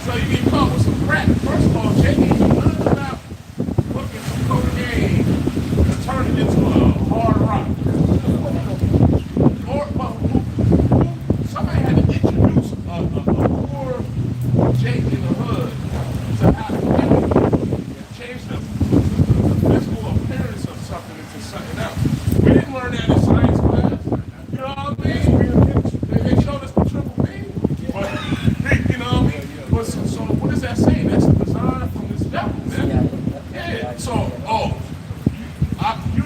So you get caught with some crack. First of all, Jake ain't nothing about looking some cocaine and turn it into a hard rock. Somebody had to introduce a poor Jake in the hood to how to change the physical appearance of something into something else. We didn't learn that in science class. You know what I mean? They showed us the triple P. But, you know what I mean? But so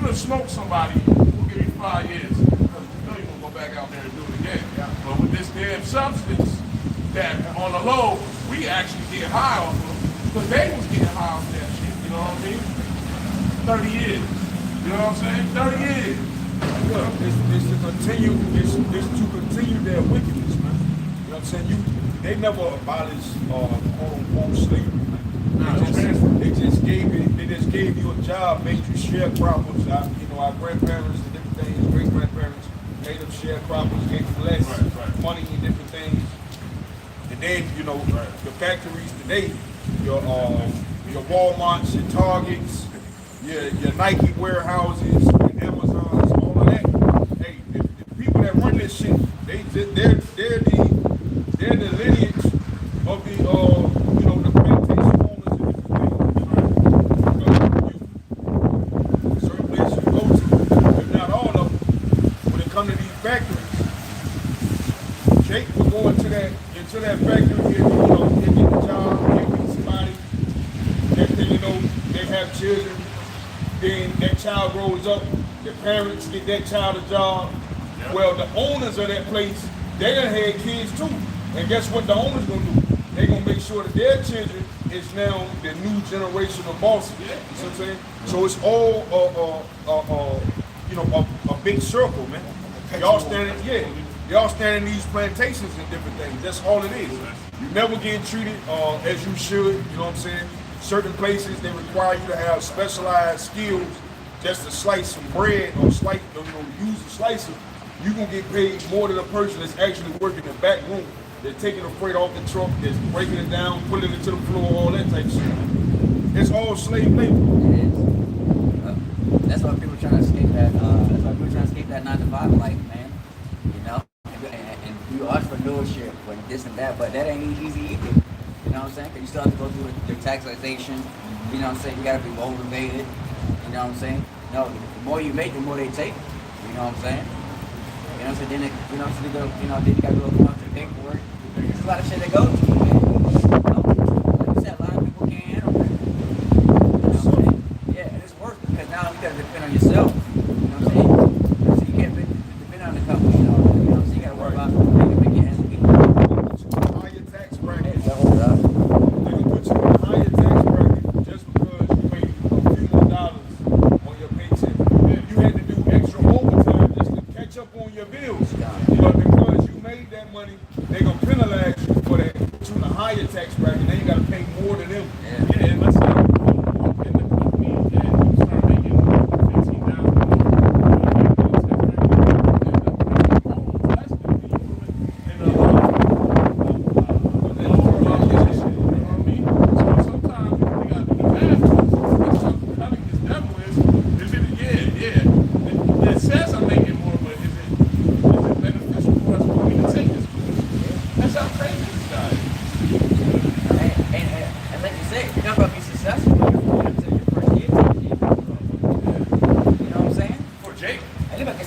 done smoked somebody, we'll give you 5 years. Because you know you're going to go back out there and do it again. But with this damn substance, that on the low, we actually get high off of, because they was getting high off that shit, you know what I mean? 30 years. You know what I'm saying? 30 years. Look, it's to continue their wickedness, man. You know what I'm saying? They never abolished quote unquote slavery. They just gave you a job, made you sharecroppers. Our grandparents and different things, great grandparents made them sharecroppers, gave them less money and different things. And then, the factories today, your Walmarts, your Targets, your Nike warehouses, and Amazons, all of that. Hey, the people that run this shit, they're the lineage of the the plantation owners and different things. Certain places you go to, if not all of them, when it comes to these factories, Jake will go into that factory, and get a job, get somebody that they have children. Then that child grows up, the parents get that child a job. Yep. Well, the owners of that place, they done had kids too. And guess what the owners gonna do? They gonna make sure that their children is now the new generation of bosses. Yeah. You see what I'm saying? So it's all a big circle, man. Y'all standing in these plantations and different things. That's all it is. You never getting treated as you should, you know what I'm saying? Certain places, they require you to have specialized skills just to slice some bread or use a slicer. You're going to get paid more than a person that's actually working the back room. They're taking the freight off the truck, they're breaking it down, putting it to the floor, all that type of shit. It's all slave labor. It is. That's why people trying to escape that. That's why people trying to escape that 9-to-5 life, man. And do entrepreneurship and this and that, but that ain't easy either. You know what I'm saying? Because you still have to go through your taxation. You know what I'm saying? You got to be motivated. You know what I'm saying? No, the more you make, the more they take. You know what I'm saying? You know what I'm saying? Then then you got to go through the paperwork. There's a lot of shit that goes to, man. Like you said, a lot of people can't handle that. You know what I'm saying? Yeah, and it's worse because now you got to depend on yourself. You know what I'm saying? So you can't depend on the company. You know what I'm saying? You got to worry about making your ends meet. Higher tax bracket. They can put you in a higher tax bracket just because you made a few more dollars on your paycheck. You had to do extra overtime just to catch up on your bills. But because you made that money, they're gonna penalize you for that. Put you in a higher tax bracket. Then you gotta pay more than them. Yeah, and let's say in the company and you start making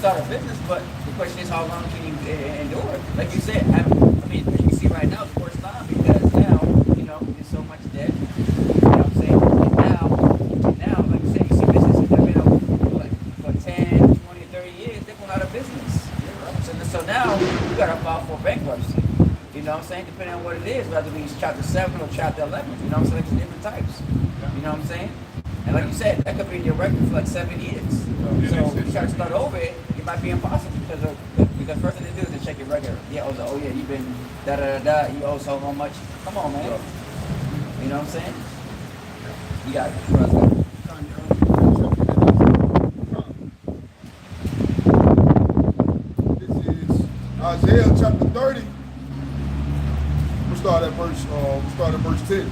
start a business, but the question is how long can you endure? Like you said, I mean, you can see right now, it's worse time because now, there's so much debt. You know what I'm saying? And now, like you said, you see businesses that have been for 10, 20, 30 years, they're going out of business. So now, you got to file for bankruptcy. You know what I'm saying? Depending on what it is, whether it's chapter 7 or chapter 11. You know what I'm saying? There's different types. You know what I'm saying? And like you said, that could be in your record for like 7 years. So if you try to start over it might be impossible because first thing they do is they check your record. Yeah, you've been you owe so much. Come on, man. You know what I'm saying? You got it. This is Isaiah chapter 30. We'll start at verse 10.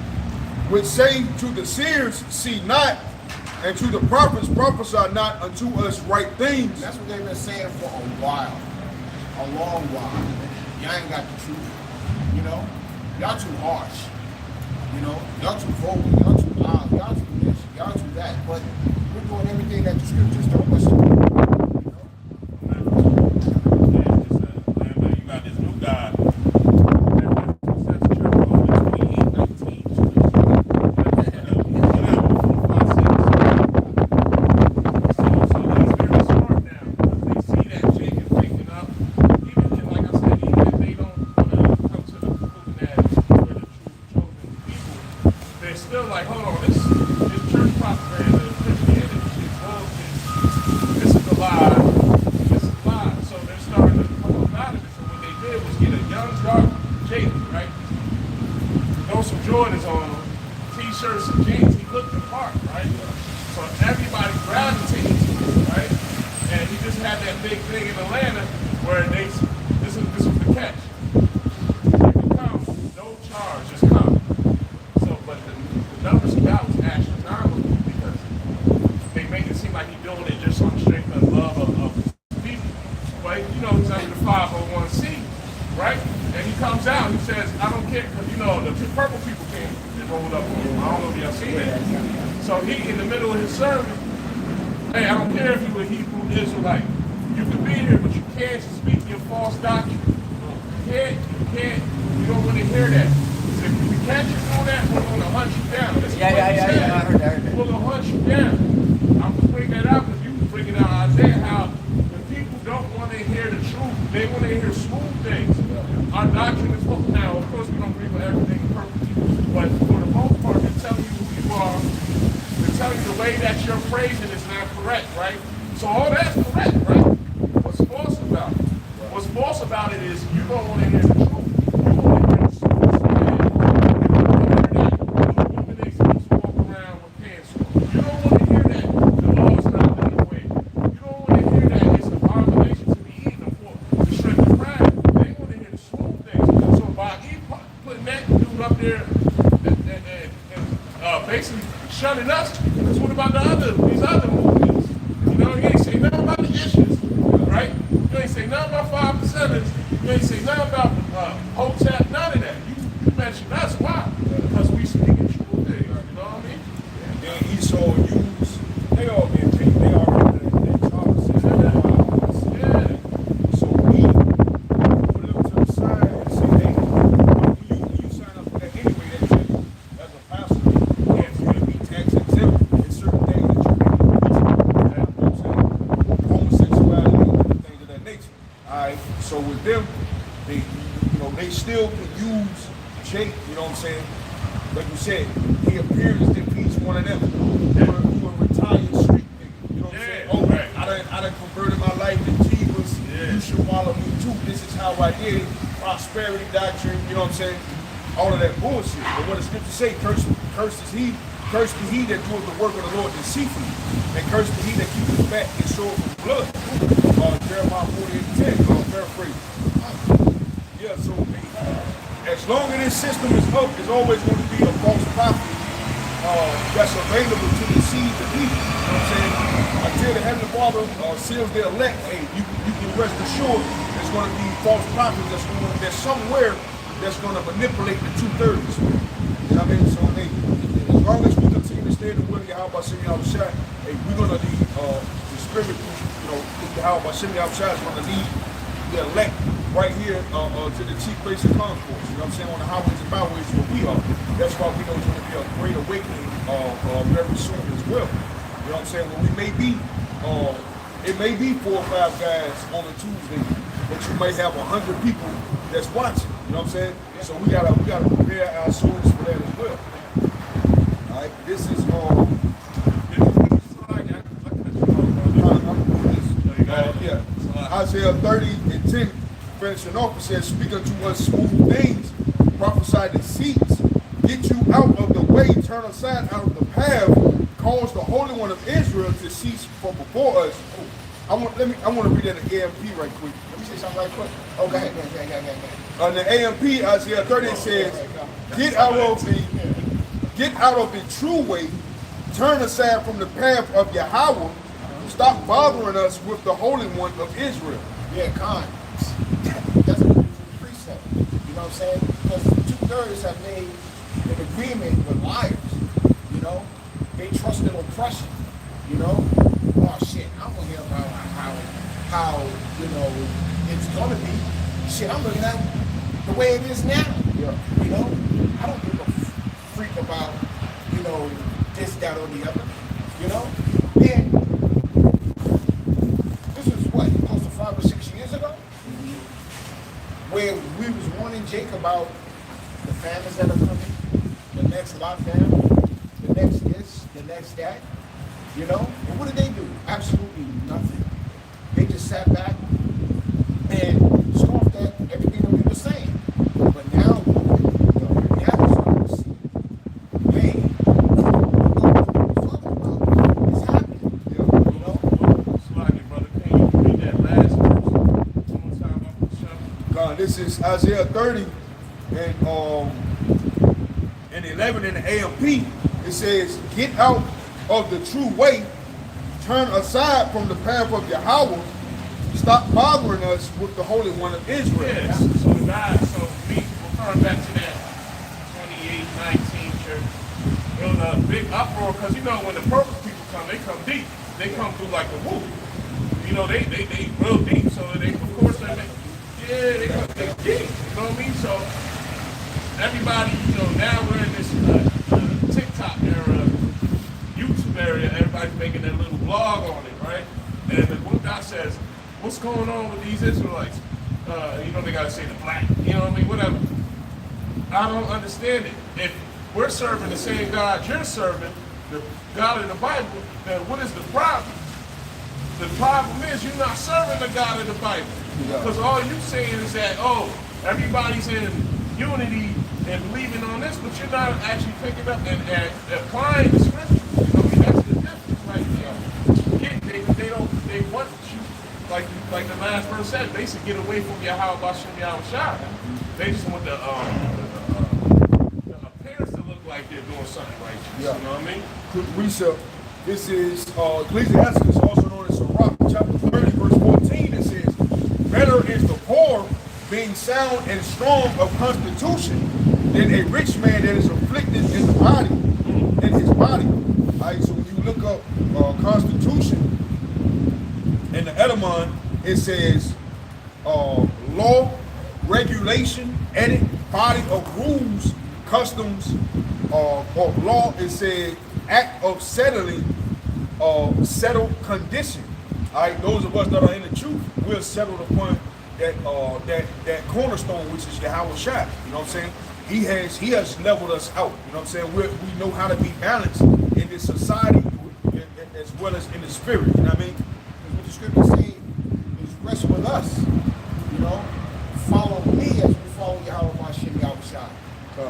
Which say to the seers, see not, and to the prophets prophesy not unto us right things. That's what they've been saying for a while, a long while. Y'all ain't got the truth. Y'all too harsh. Y'all too vocal. Y'all too loud. Y'all too this. Y'all too that. But we're doing everything that the scriptures told us to do. You got this new guy. this is a lie. This is a lie. So they're starting to come up out of it. So what they did was get a young, dark Jake, right? Throw some Jordans on him, t-shirts and jeans. He looked the part, right? So everybody gravitated to him, right? And he just had that big thing in Atlanta where this was the catch. You can come, no charge, just come. So, but the numbers he got was astronomical because they make it seem like he's doing it just on the strength of love of his people. But you know, he's under the 501c, right? And he comes out, he says, I don't care, because you know, the purple people came and rolled up on him. I don't know if y'all seen that. So he, in the middle of his sermon, hey, I don't care if you were a Hebrew Israelite. You can be here, but you can't speak your false doctrine. You you don't want to hear that. So if we catch you doing that, we're going to hunt you down. Yeah, I heard that. We're going to hunt you down. I'm going to bring that out because you can bring it out Isaiah, how the people don't want to hear the truth. They want to hear smooth things. Our doctrine is, now, of course, we don't agree with everything perfectly, but for the most part, they're telling you who you are. They're telling you the way that you're phrasing is not correct, right? So all that's correct, right? What's false about it? What's false about it is you don't want to hear the truth. You want to hear the smooth thing. Even they supposed to walk around with pants on. You don't want to hear that the law is not done away. You don't want to hear that it's an abomination to be eaten for the strength of pride. They want to hear the smooth things. So by putting that dude up there and basically shutting us, because what about these other movements? You know, you ain't say nothing about the issues, right? You ain't say nothing about 5%ers. You ain't say nothing about Hotep, none of that. You mentioned us. Why? Because we speaking true things. You know what I mean? And then Esau used, they all been taken, they already in Charles said, Yeah. so we put them to the side and say, hey, you sign up for that anyway, that you, as a pastor, and for you to be tax exempt in certain things that you can do. You know what I'm saying? Homosexuality and things of that nature. Alright, so with them, they still can use Jake, you know what I'm saying? Like you said, he appears to each one of them. You're a retired street nigga. You know what I'm saying? Oh, right. I done converted my life to Jesus. You should follow me too. This is how I did it. Prosperity doctrine, you know what I'm saying? All of that bullshit. But what the scripture say, cursed be he that doeth the work of the Lord deceitfully, and cursed be he that keepeth back his soul from blood. Jeremiah 48:10, paraphrase. Yeah, so as long as this system is up, there's always going to be a false prophet that's available to deceive the people. You know what I'm saying? Until the Heavenly Father seals their elect, hey, you can rest assured there's going to be false prophets that's somewhere that's going to manipulate the 2/3. You know what I mean? So hey, as long as we continue to stay in the will of Yahweh Shem Yahushua, hey, we're going to lead the spirit, Yahweh Shem Yahushua is going to lead the elect right here to the chief place of concourse. You know what I'm saying? On the highways and byways where we are. That's why we know it's going to be a great awakening very soon as well. You know what I'm saying? Well, it may be 4 or 5 guys on a Tuesday, but you might have 100 people that's watching. You know what I'm saying? So we gotta prepare our souls for that as well. All right, this is Isaiah 30:10, finishing off, it says, "Speak unto us smooth things, prophesy deceits, get you out of the way, turn aside out of the path, cause the Holy One of Israel to cease from before us." I want to read that in AMP right quick. Let me say something right quick. Oh, go ahead. On the AMP, Isaiah 30 it says, get out of the true way, turn aside from the path of Yahweh, stop bothering us with the Holy One of Israel. Yeah, Khan. That's a beautiful precept. You know what I'm saying? Because 2/3 have made an agreement with liars. You know? They trusted oppression. You know? Oh shit, I'm gonna hear about how it's gonna be. Shit, I'm looking at the way it is now. Yeah. You know? I don't give a freak about, this, that, or the other. You know? And this was what, close to 5 or 6 years ago? Where we was warning Jake about the famines that are coming, the next lockdown, the next this, the next that. You know? And what did they do? Absolutely sat back and scoffed at everything that we were saying. But now, now we're starting to see, hey, what we're talking about is happening. You know? Slide brother. Can you read that last verse one more time off the show? God, this is Isaiah 30 and 11 in the AMP. It says, get out of the true way, turn aside from the path of Yahweh, stop bothering us with the Holy One of Israel. Yes. So God, so we referring back to that 2819 church. It was a big uproar because you know when the purple people come, they come deep. They come through like a whoop. You know, they real deep. So they of course they come deep. You know what I mean? So everybody, you know, now we're in this TikTok era, YouTube area. Everybody's making their little blog on it, right? And the one guy says, "What's going on with these Israelites? You know, they gotta say the black. You know what I mean? Whatever. I don't understand it. If we're serving the same God you're serving, the God of the Bible, then what is the problem? The problem is you're not serving the God of the Bible. Because all you're saying is that, oh, everybody's in unity and believing on this, but you're not actually picking up and applying the scripture. You know, I mean, that's the difference right there. They want you, like the last verse said, they should get away from Yahweh Bashem Yahweh Shai. They just want the appearance to look like they're doing something righteous. Yeah. You know what I mean? Quick research. This is Ecclesiastes, also known as Sirach, chapter 30, verse 14. It says, better is the poor being sound and strong of constitution than a rich man that is afflicted in the body, in his body. All right, so when you look up constitution in the Edamon, it says law, regulation, edit, body of rules, customs, of law. It says act of settling, settled condition. All right, those of us that are in the truth, we're settled upon that cornerstone, which is Yahweh Shai. You know what I'm saying? He has leveled us out. You know what I'm saying? We know how to be balanced in this society as well as in the spirit. You know what I mean? What the scripture say is rest with us. You know, follow me as we follow Yahweh Bashem Yahweh Shai.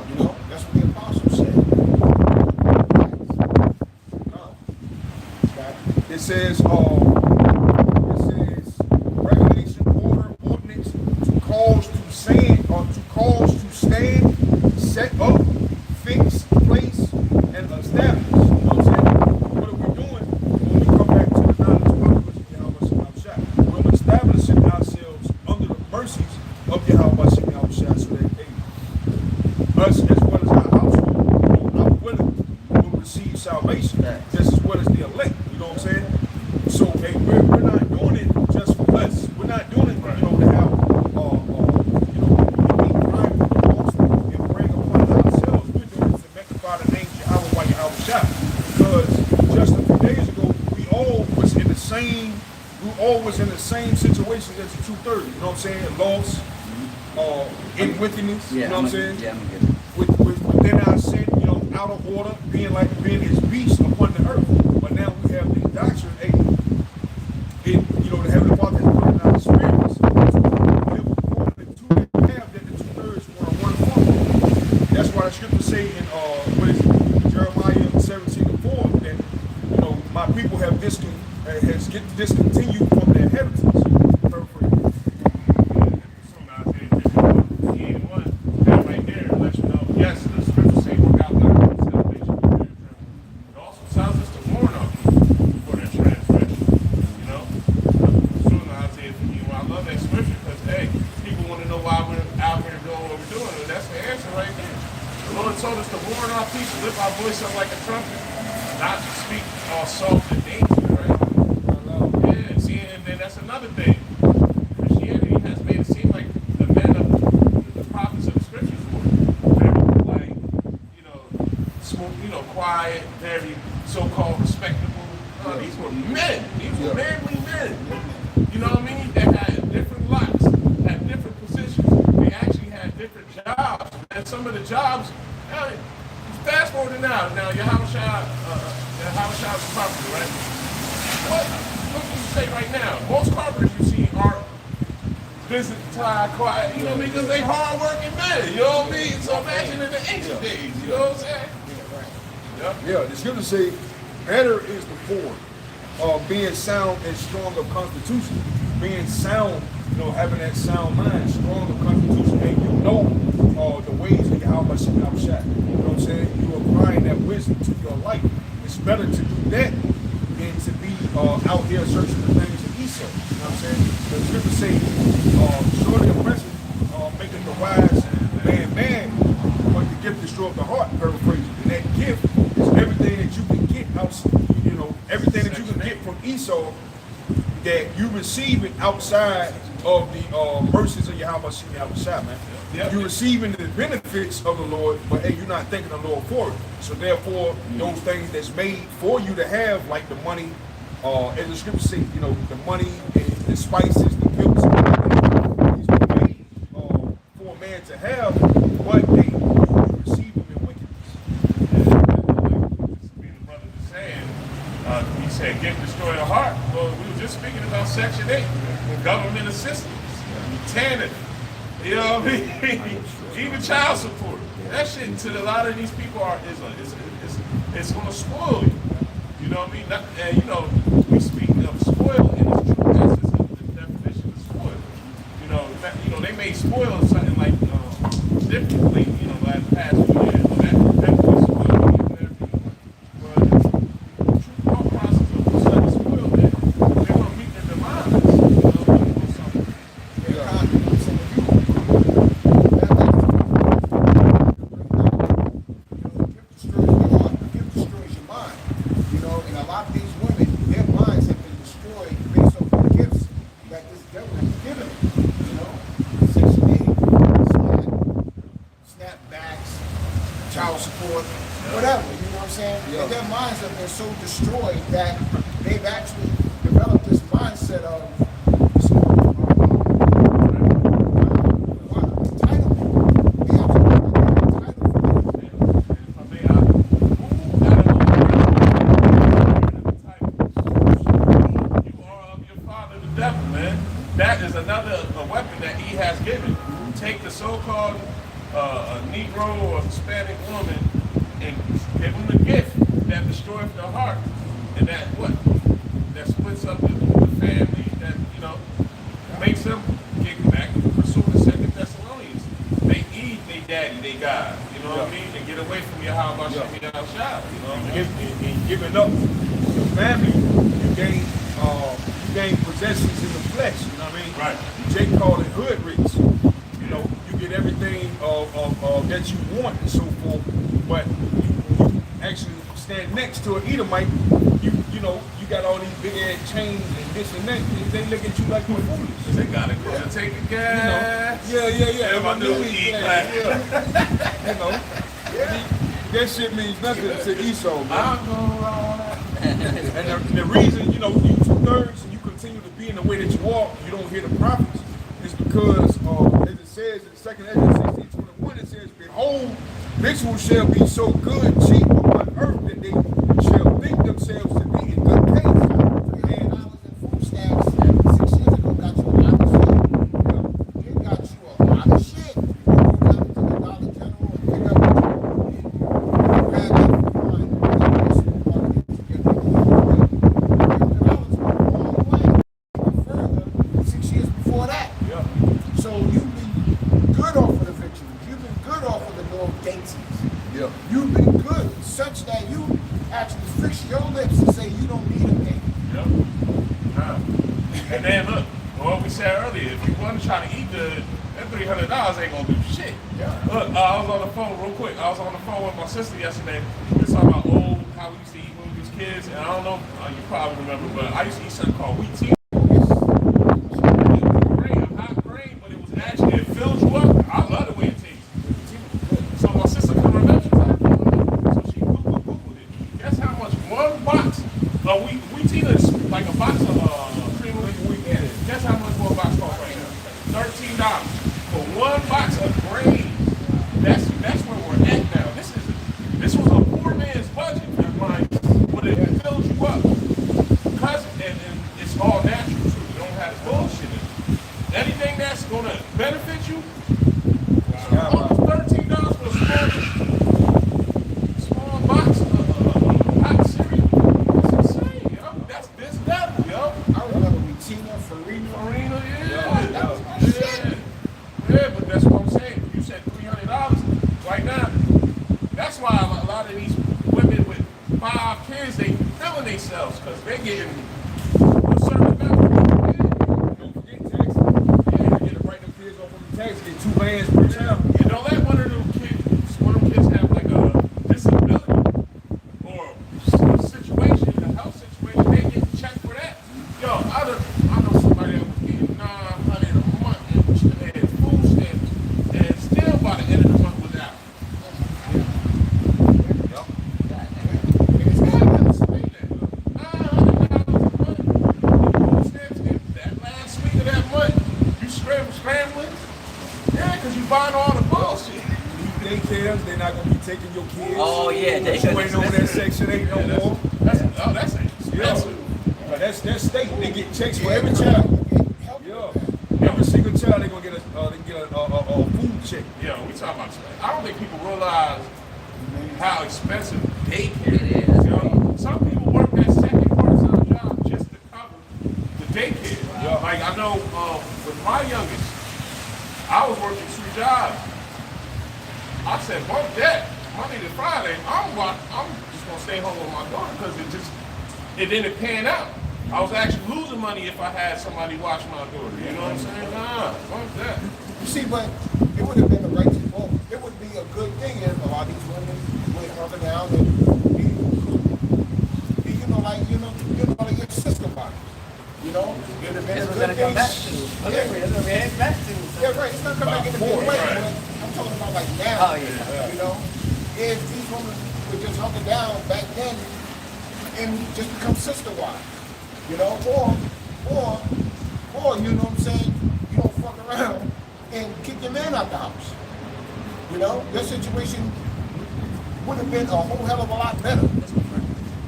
You know, that's what the apostle said. It says regulation, order, ordinance to cause to stand, set up, fix, place, and establish. You know what I'm saying? What are we doing when we come back to the knowledge of Yahweh Shai? We're establishing ourselves under the mercies of Yahweh Shai, so that us as well as our household, our willing, will receive salvation, just as well as the elect. You know what I'm saying? So we're not doing it just for us. We're not doing it, you know, to have be private and bring upon ourselves. We're doing it to magnify the name Yahweh by Yahweh Shai. Because just a few days ago, we all was in the same situation as the 230. You know what I'm saying? Lost, in wickedness. Yeah, you know what I'm saying? Yeah, I'm gonna get it. Within our sin, you know, out of order, being his beast upon the earth. But now we have the doctrine, you know, the Heavenly Father has put in our spirits. So live according to the two that we have, that the 2/3 want to one form. That's why the scripture say in Jeremiah 17:4 that, you know, my people have discontinued from their inheritance. Perfect. Lift our voice up like a trumpet, not to speak all soft and dangerous, right? Yeah, see, and then that's another thing. Christianity has made it seem like the men of the prophets of the scriptures were very, like, you know, quiet, very so-called respectable. These were men. These were manly men. You know what I mean? They had different lots, had different positions. They actually had different jobs, and some of the jobs. Fast forward to now Yahweh Shai is a carpenter, right? What do you say right now? Most carpenters you see visit Thai quiet, you know what I mean? Because they hard working men, you know what I mean? So imagine in the ancient days, you know what I'm saying? Yeah, the scripture say, better is the poor, being sound and strong of constitution, being sound, having that sound mind, strong of constitution, and the ways of Yahweh Shem Shah. You know what I'm saying? You applying that wisdom to your life. It's better to do that than to be out here searching the things of Esau. You know what I'm saying? The scripture say, surely oppression making the wise man, but the gift destroys the heart, paraphrasing. And that gift is everything that you can get everything that you can get from Esau that you receive it outside of the mercies of Yahweh Shah, man. You're receiving the benefits of the Lord, but hey, you're not thanking the Lord for it. So therefore, those things that's made for you to have, like the money, as the scripture says, the money, the spices, the pills, these were made for a man to have, but they receive them in wickedness. Like the brother was saying, he said, gift destroy the heart. Well, we were just speaking about Section 8, government assistance, TANF. You know what I mean? Even child support. That shit to a lot of these people it's gonna spoil you. You know what I mean? We speak of spoil in its true essence of the definition of spoil. They may spoil something like differently, like the past few years. That could spoil everything. But the true thought process of something spoil that they want to meet their demands. Something. Child support, whatever, you know what I'm saying? And their minds have been so destroyed that they've actually developed this mindset of that is another weapon that he has given. Take the so-called Negro or Hispanic woman and give them the gift that destroys their heart, and that splits up the family, that makes them get back and pursue the Second Thessalonians. They eat they daddy, they God. You know what I mean? They get away from Yahweh Shem Shah. You know what I mean? In giving up your family, you gain possessions in the flesh. You know what I mean? Right. Jake called it hood rich. You get everything that you want and so forth, but you actually stand next to an Edomite. You got all these big ass chains and this and that. They look at you like you're foolish. They gotta go and take the gas. Yeah. My new E-class. That shit means nothing to Esau, man. I'm going wrong. And the reason, you 2/3 and you continue to be in the way that you walk, you don't hear the prophets, is because, as it says in 2 Ezra 16:21, it says, behold, victuals shall be so good, cheap upon earth, that they shall think themselves to be in good case. And food stamps 6 years ago got you a lot of shit. It got you a lot of shit. You go down to the Dollar General and pick up grab that line and get $50 went a long way. Even further, 6 years before that. yeah. So you've been good off of the victory. You've been good off of the no dainties. Yeah. You've been good, such that you actually fix your lips and say you don't need a thing. Yep. And then look, what we said earlier, if you want to try to eat good, that $300 ain't gonna do shit. Yeah. Look, I was on the phone real quick. I was on the phone with my sister yesterday. We were talking about how we used to eat when we was kids, and I don't know, you probably remember, but I used to eat something called wheat tea. It fills you up. I love the way it tastes. So my sister couldn't remember. So she Googled it. Guess how much one box of wheat tea is like a box of cream of wheat. Guess how much one box costs right now? $13 for one box of grain. That's where we're at now. This was a poor man's budget, mind, but it fills you up. Because and it's all natural too. We don't have bullshit in it. Anything that's gonna benefit you. Almost $13 for a small box of hot cereal. That's insane, yo. That's this level, yo. I remember Tina Farina. Yeah. That was my shit. Yeah, but that's what I'm saying. You said $300 right now. That's why a lot of these women with 5 kids, they feeling themselves because they're getting a certain amount. Don't forget taxes. Yeah, you get to write them kids off on the tax, get 2 bands per child. You don't let one of them kids have like a disability or a situation, a health situation, they get checked for that. Yo, I know somebody that was getting $900 a month and food stamps and still by the end of the month was out. Yep. It's got to explain that. $900 a month. Food stamps, and that last week of that month, you scrambling. Yeah, because you buying all the bullshit. Daycares, they're not gonna be taking your kids. Oh yeah, they You ain't on that Section 8 no more. That's expensive. Yeah. But that's state. They get checks for Yeah, every every child. child get help. Yeah. Every single child they gonna get a food check. Yeah, we talking about. I don't think people realize how expensive daycare It is. is. You know? Some people work that second part-time job just to cover the daycare. Yeah. Like I know with my youngest, I was working 2 jobs. I said, bump that Monday to Friday. I'm just gonna stay home with my daughter because it didn't pan out. I was actually losing money if I had somebody watch my daughter. You know what I'm saying? Nah, bump that. You see, but it would have been the right to vote. It would be a good thing if a lot of these women would hunker down and be like your sister body. You know, it would have been This a was good gonna come thing. back to. Yeah. It's gonna be back to. Yeah, right. It's not gonna make it a big way. Right. But I'm talking about like now. Oh, yeah. You know, if these women would just hunker down back then and just become sister wives, you know, or you know what I'm saying, you don't fuck around and kick your man out the house. You know, your situation would have been a whole hell of a lot better.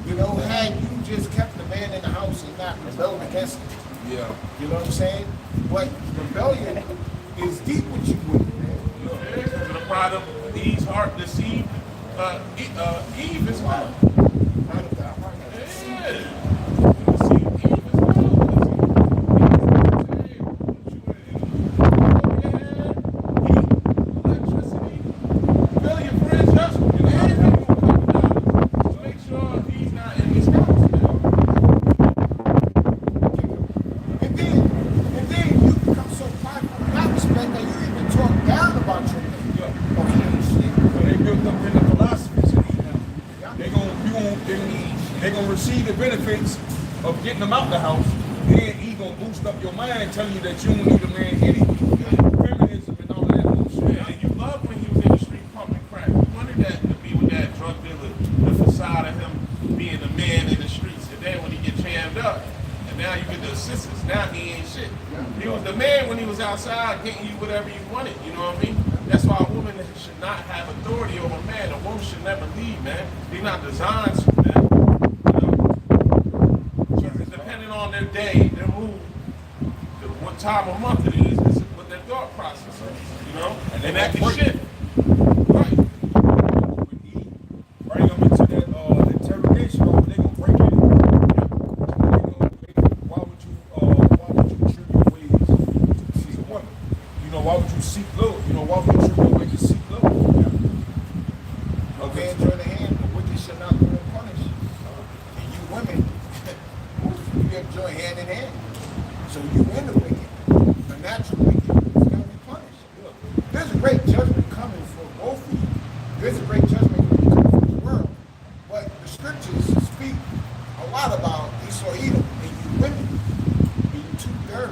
You know, had you just kept the man in the house and not rebelled against it. Yeah. You know what I'm saying? But rebellion is deep with you women, man. Because of the product, Eve's heart deceived Eve as well. Yeah. Deceived Eve as well. Electricity, fill your fridge up, and everything will come down. So make sure he's not in his house. And then you become so prideful in that respect that you even talk down about your man. Yeah. Okay, shit. So they built up in the philosophies of these now. They gonna receive the benefits of getting them out the house. Then he gonna boost up your mind, telling you that you don't need a man anyway. Feminism and all that bullshit. Yeah, and you loved when he was in the street pumping crack. You wanted that to be with that drug dealer, the facade of him being the man in the streets. And then when he get jammed up, and now you get the assistance, now he ain't shit. He was the man when he was outside getting you whatever you wanted, you know what I mean? That's why a woman should not have authority over a man. A woman should never lead, man. They're not designed to, man. Depending on their day, their mood, what time of month it is what their thought process is, you know? And that can shift. Right. When he bring them into that interrogation room, they gonna break it. Why would you trip your ways to seek a woman? You know, why would you seek love? You know, why would you trip your ways to seek love? A man join the hand, the wicked shall not go unpunished. And you women, you get join hand in hand. So you and the wicked, the natural wicked, is going to be punished. There's a great judgment coming for both of you. There's a great judgment coming for the world. But the scriptures speak a lot about Esau Edom and you women, and you 2/3.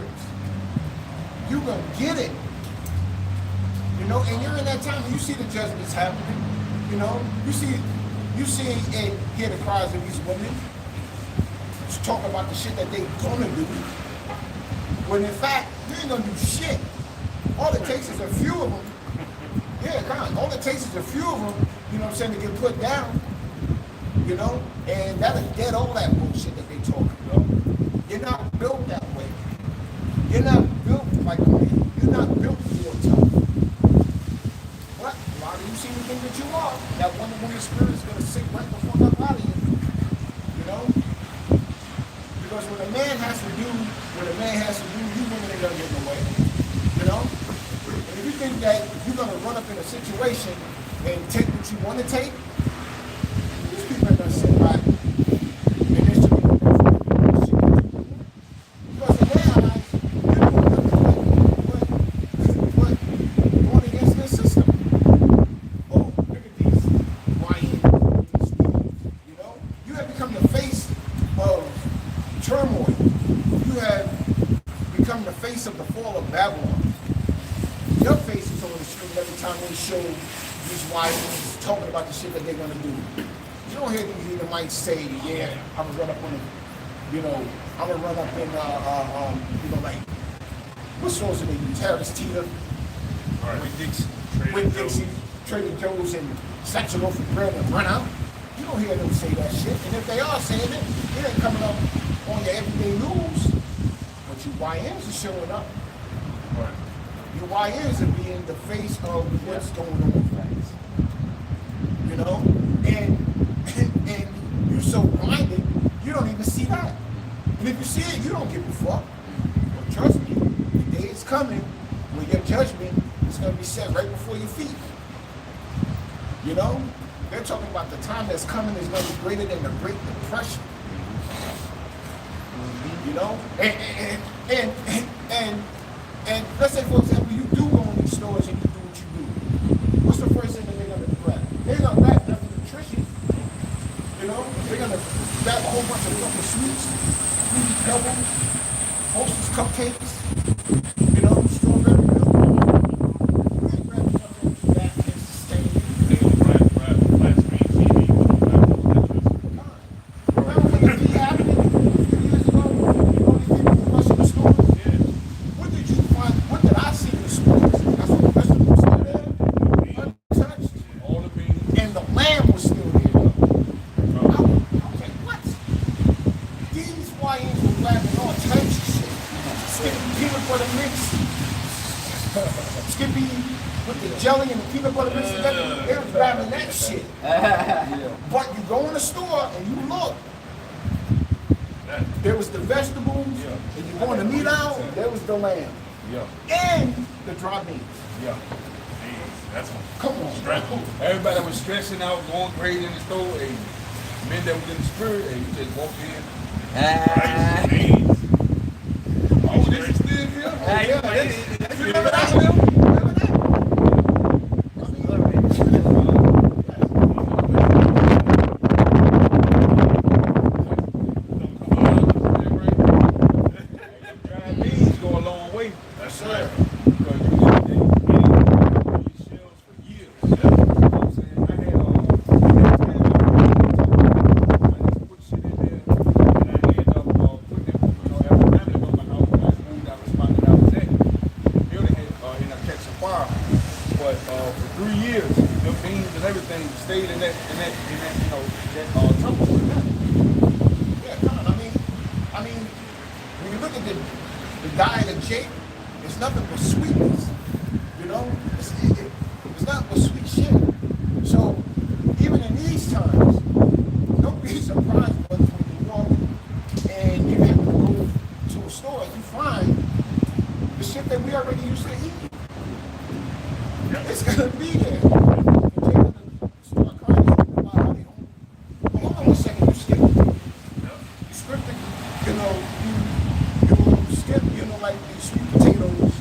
You're going to get it. You know, and you're in that time, you see the judgments happening. You know, you see and hear the cries of these women. Just talk about the shit that they gonna do. When in fact, you ain't gonna do shit. All it takes is a few of them. Yeah, come on. All it takes is a few of them, you know what I'm saying, to get put down. You know? And that'll dead all that bullshit that they talking about. You're not built that way. You're not built like a man. You're not gonna get in the way. You know? And if you think that you're gonna run up in a situation and take what you want to take, these people are gonna sit by. And there should be no difference. Because in their eyes, you're doing nothing but going against their system. Oh, look at these YN, these things. You know? You have become the face of turmoil. You have become the face of the fall of Babylon. Your face is on the screen every time they show these YNs talking about the shit that they're gonna do. You don't hear these Edomites say, yeah, I'm gonna run up on the, I'm gonna run up in, like, what stores do they use? Harris Teeter, Right. With Dixie, Trader Joe's, and snatch a loaf of bread and run out. You don't hear them say that shit. And if they are saying it ain't coming up on your everyday news. But you YNs are showing up. Right. Your YNs are being the face of what's going on. You know? And you're so blinded, you don't even see that. And if you see it, you don't give a fuck. But trust me, the day is coming when your judgment is going to be set right before your feet. You know? They're talking about the time that's coming is going to be greater than the Great Depression. You know? And let's say, for example, you do go in these stores and you do what you do. What's the first thing that they're going to grab? They're going to grab nothing nutrition. You know? They're going to grab a whole bunch of fucking sweets, fruity pebbles, Hostess cupcakes, you know, strawberry milk. You ain't grabbing nothing that can sustain you. They gonna flat screen TV. Remember when the tea happened a few years ago? All these people were rushing the stores? Yeah. What did you find? What did I see in the stores? I saw the vegetables still there, untouched, All the beans. and the lamb was still there. I was like, what? These YNs were grabbing all types of shit. Skippy peanut butter mix. Skippy with the jelly and the peanut butter mix together. They were grabbing that shit. But you go in the store and you look. There was the vegetables, and you go in the meat aisle, there was the lamb. Yeah. And the dry beans. Yeah. That's Come on. stressful. Everybody was stressing out, going crazy in the store. Hey, men that was in the spirit, hey, you just walked in. Rice, beans. Oh, this is still here? Oh, Hey, yeah. hey, That's You remember that? still here? Remember that? Dried beans go a long way. That's right. Because you get these shells for years. You know what I'm saying? I had put shit in there, and I ended up putting it, after family member house, when I moved out of the spot that I was at, the building had ended up catching fire. But for 3 years, the beans and everything stayed in that Tupperware. Yeah, come on. I mean, when you look at the diet of Jake, it's nothing but sweetness. You know, it's not but sweet shit. So even in these times, don't be surprised when you walk and you have to go to a store and you find the shit that we already used to eat. It's gonna be there. And Jake gonna start crying about how they don't. Well, hold on one second, you skip. You skip the, you skip, like these sweet potatoes,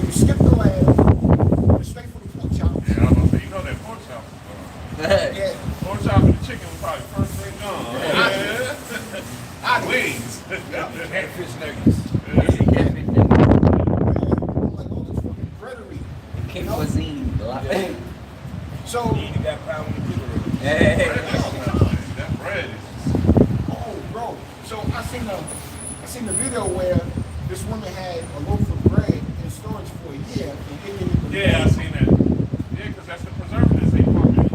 you skip the lamb, you're straight for the pork chop. Yeah, I was gonna say, you know that pork chop. Yeah. Pork chop and the chicken was probably first thing gone. Wings. Catfish nuggets. Like all this fucking breadery. King cuisine. So, You either got power in the refrigerator. Hey. That bread is. oh, bro. So I seen the video where this woman had a loaf of bread in storage for a year and didn't even. Yeah, I seen that. Yeah, because that's the preservatives they put in.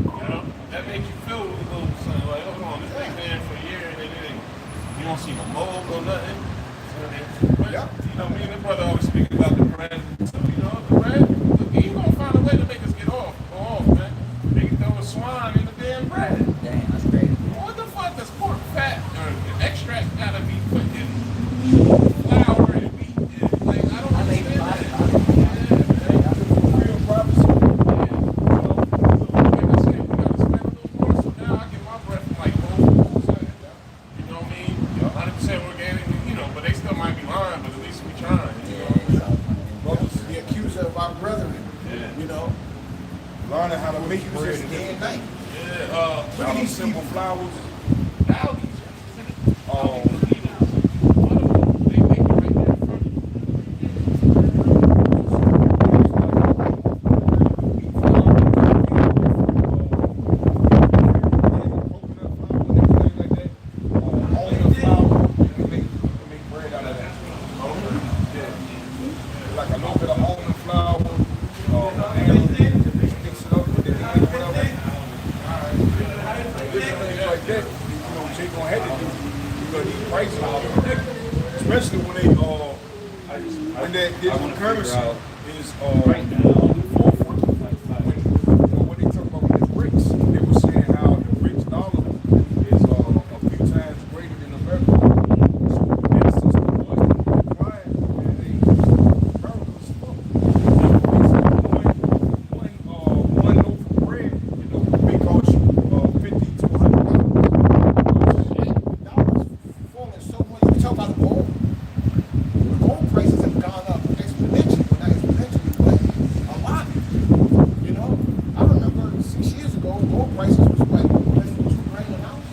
You know, that makes you feel a little something like, hold on, this thing been for a year and it ain't. You don't see no mold or nothing. But, you know, me and the brother always speak about the bread. So, you know, the bread, you gonna find a way to make us go off, man. They can throw a swine in the damn bread. Damn, that's crazy. What the fuck does pork fat or extra contract gotta be putting flour and wheat in? Like, I don't understand that. Real prophecy. Like I said, we gotta spend a little more, so now I get my breath from like Whole Foods. You know what I mean? 100% organic, you know, but they still might be lying, but at least we trying. You know? Brothers, the accuser of our brethren. Yeah. You know, Learning how to make bread accusers day and night. Yeah, Look at these simple people. flowers. Aldi's. Oh. They make it right there in front of you. Like a little bit of almond flour, and mix it up with the egg, whatever. Things like that, you know, Jay gonna have to do because these prices are ridiculous. Especially when that digital currency is when they talk about with the BRICS, they were saying how the BRICS dollar is a few times greater than America. So that system was required and they America's full. One loaf of bread, you know, may cost you $50 to $100. The dollar's falling so much. You talk about the gold. The gold prices have gone up exponentially. Well, not exponentially, but a lot. You know, I remember 6 years ago, gold prices was what, less than $2 grand an ounce.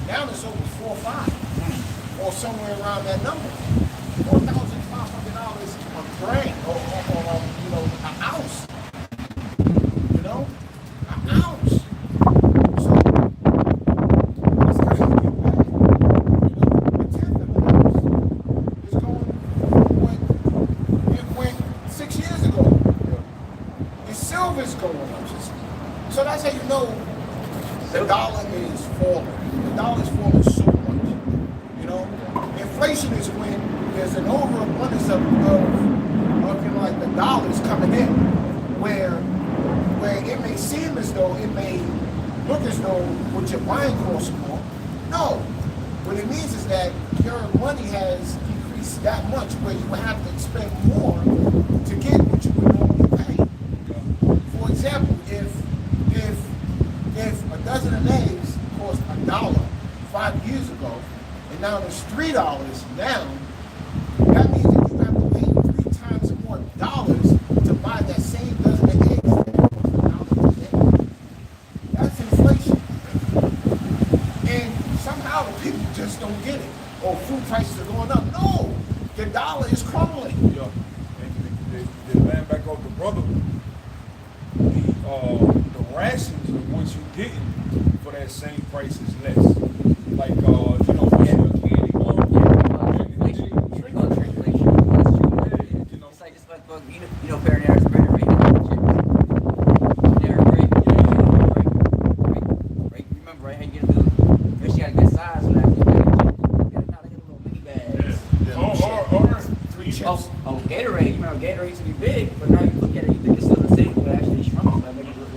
Now it's over 4 or 5, or somewhere around that number. $4,500 a gram, or you know, an ounce. You know, an ounce. So it's kind of get back. You know, a tenth of an ounce is going what it went 6 years ago. The silver's going up. So that's how you know the dollar is falling. The dollar is falling so much. You know, inflation is when there's an overabundance of you know, like the dollars coming in, where it may seem as though it may look as though what you're buying costs more. No, what it means is that your money has decreased that much, where you would have to expend more to get what you would normally pay. For example, if a dozen of eggs cost $1 5 years ago, and now it's $3 now, that means that you have to pay 3 times more dollars to buy that same dozen of eggs that cost $1 today. That's inflation. And somehow the people just don't get it. Oh, food prices are going up. No, the dollar is crumbling. Yeah, and the land back off the brother, the rations of what you getting for that same price is less. Like you know, candy bar, It's like just like you know, Paradise bread right there, right? Remember, right? How you get a little, first you got a good size for that. You got a little mini bags. Or 3 chips. Oh, Gatorade. You remember Gatorade used to be big, but now you look at it, you think it's still the same, but actually it's shrunk. Like, make it look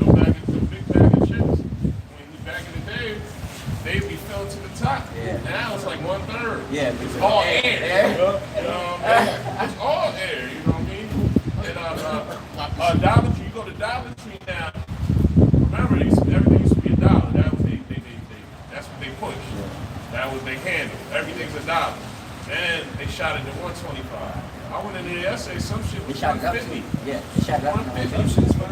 no bag of the big bag of chips. When back in the day, they'd be filled to the top. Yeah. Now it's like 1/3. yeah, It's all air. You know what I mean? It's all air, you know what I mean? And Dollar Tree, you go to Dollar Tree now. Remember, everything used to be $1. That was that's what they pushed. That was they handle. Everything's $1. Then they shot it to 125. I went in there yesterday, some shit They was shot it up 150. too. Yeah, they shot it up. 150. Some shit's $5.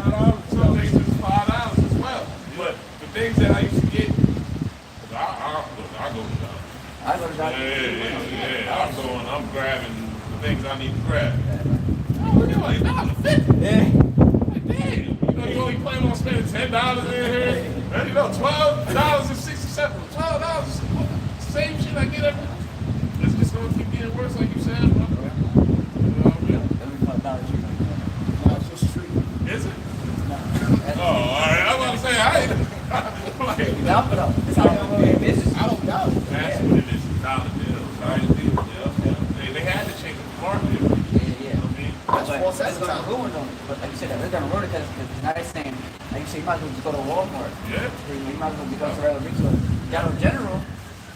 Some things is $5 as well. But the things that I used to get, I go to Dollar. I go to Dollar Tree. I'm grabbing the things I need to grab. Oh, look at like $1.50. Yeah. Like, damn. You know, you only plan on spending $10 in here. And, you know, $12.67. $12. Same shit I get every. It's just gonna keep getting worse, like you said. You know what I mean? Let me call Dollar Tree. No, it's just street. Is it? No. Oh, all right. I was about to say, I ain't. Like, Doubt it up. It's how I'm doing business. I don't doubt it. that's what it is. Dollar bills. Dollar bills. Yeah. They had to change the market. You know Yeah. what I mean? That's But false that's gonna advertising. ruin them. But like you said, that's gonna ruin it because now they're saying, like you said, you might as well just go to Walmart. Yeah. You might as well go to regular retail. Dollar General,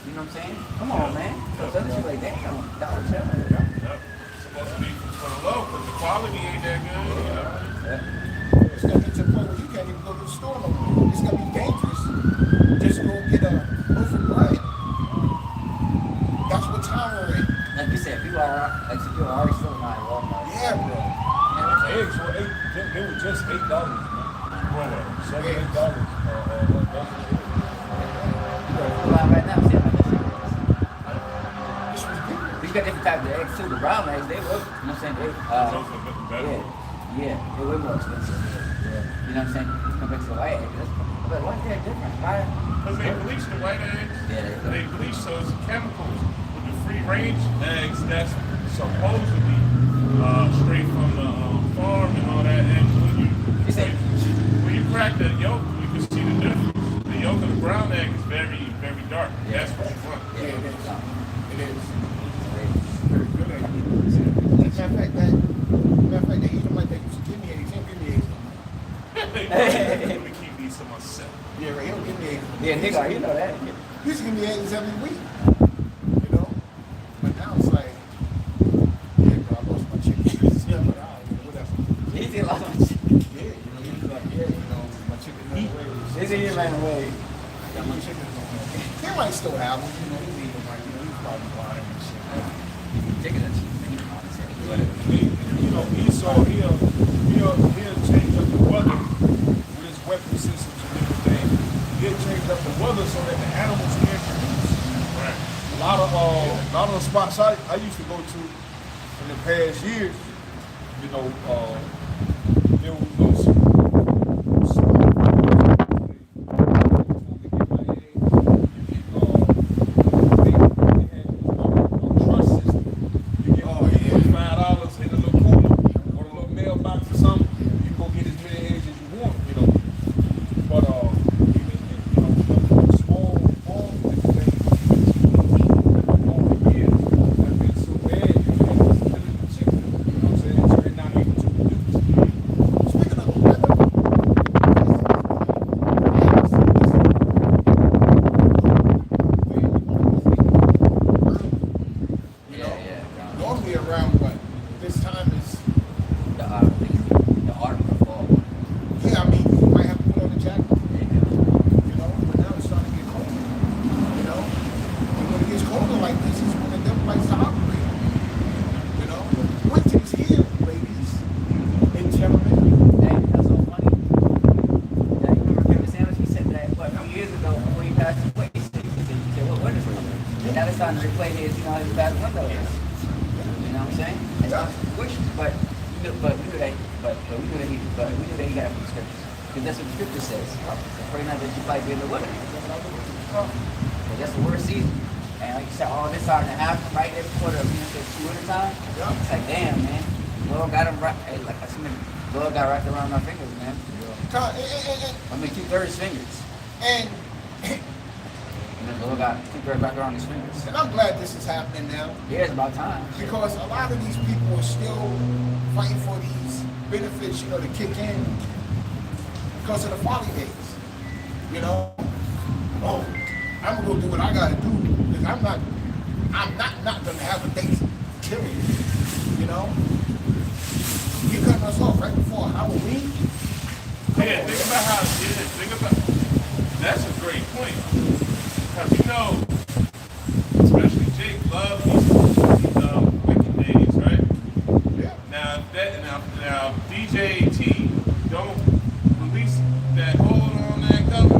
you know what I'm saying? Come on, man. So other shit like, damn, Dollar General. Yep. Supposed to be for the low, because the quality ain't that good. You know? It's gonna get to the point where you can't even go to the store no more. It's gonna be dangerous. Just go get a loaf of bread. That's what time we're in. Like you said, people are already still buying Walmart. Yeah, bro. Eggs were they were just $8, man. $7, $8. Right now, see how much that shit is. This was good. But you got different types of eggs too. The brown eggs, they look, you know what I'm saying? Those are better. Yeah, they're way more expensive. Yeah. You know what I'm saying? Compared to the white eggs. But why is that different? Why? Because they bleach the white eggs. Yeah, They bleach, so it's chemicals. With the free range eggs, that's supposedly straight from the farm and all that. And when you crack the yolk, you can see the difference. The yolk of the brown egg is very, very dark. Yeah. That's what you want. Yeah, it is. It is. Very Good eggs. Matter of fact, they eat them like they used to give me eggs. He don't give me eggs no more. Let me keep these to myself. Yeah, right. He don't give me eggs. Yeah, nigga, you know that. He used to give me eggs every week. You know? But now it's like, yeah, bro, I lost my chicken. Yeah, but all right, whatever. He did a lot of shit. Yeah, you know, he's like, yeah, you know, my chicken ran away. They say he ran away. I got my chickens on there. They might still have them, you know, he's eating them, like, you know, he's probably blind and shit. Chicken and cheese, man. You know, he'll change up the weather with his weapon systems and different things. He'll change up the weather so that the animals can produce. Right. A lot of the spots I used to go to in the past years, you know, there was those $5 in a little cooler or a little mailbox or something. You can go get as many eggs as you want, you know. But you know, small farms and things over the years have been so bad that it's killing the chicken. You know what I'm saying? So they're not able to produce. Speaking of the weather, Yeah. normally around what? This time is, The autumn or fall. yeah, I mean, you might have to put on a jacket, There you go. you know, but now it's starting to get colder, you know? And when it gets colder like this, it's when the devil likes to operate, you know? Winter is here, ladies and gentlemen. Hey, that's so funny. Yeah, you remember Kevin Sanders? He said that, what, a few years ago before he passed away. He said, what winter's coming? And now it's starting to replay his, you know, his bad window is. You know what I'm saying? It's not squishy, but we knew that he got it from the scriptures. Because that's what the scripture says. Pray not that you fight in the winter. But that's the worst season. And like you said, all this hour and a half, right there before the winter time. Yeah. It's like, damn, man. Lord got him right. Hey, like I said, Lord got wrapped around my fingers, man. I mean, 2/3 fingers. And And then Lord got 2/3 wrapped around his fingers. I'm glad this is happening now. Yeah, it's about time. Because a lot of these people are still fighting for these benefits, you know, to kick in because of the folly days. You know, oh, I'm gonna go do what I gotta do because I'm not gonna have a Thanksgiving. You know, you're cutting us off right before Halloween. Yeah, think about that's a great point. Because you know, especially Jake loves these wicked days, right? Yeah. Now DJ T don't release that hold on that cover,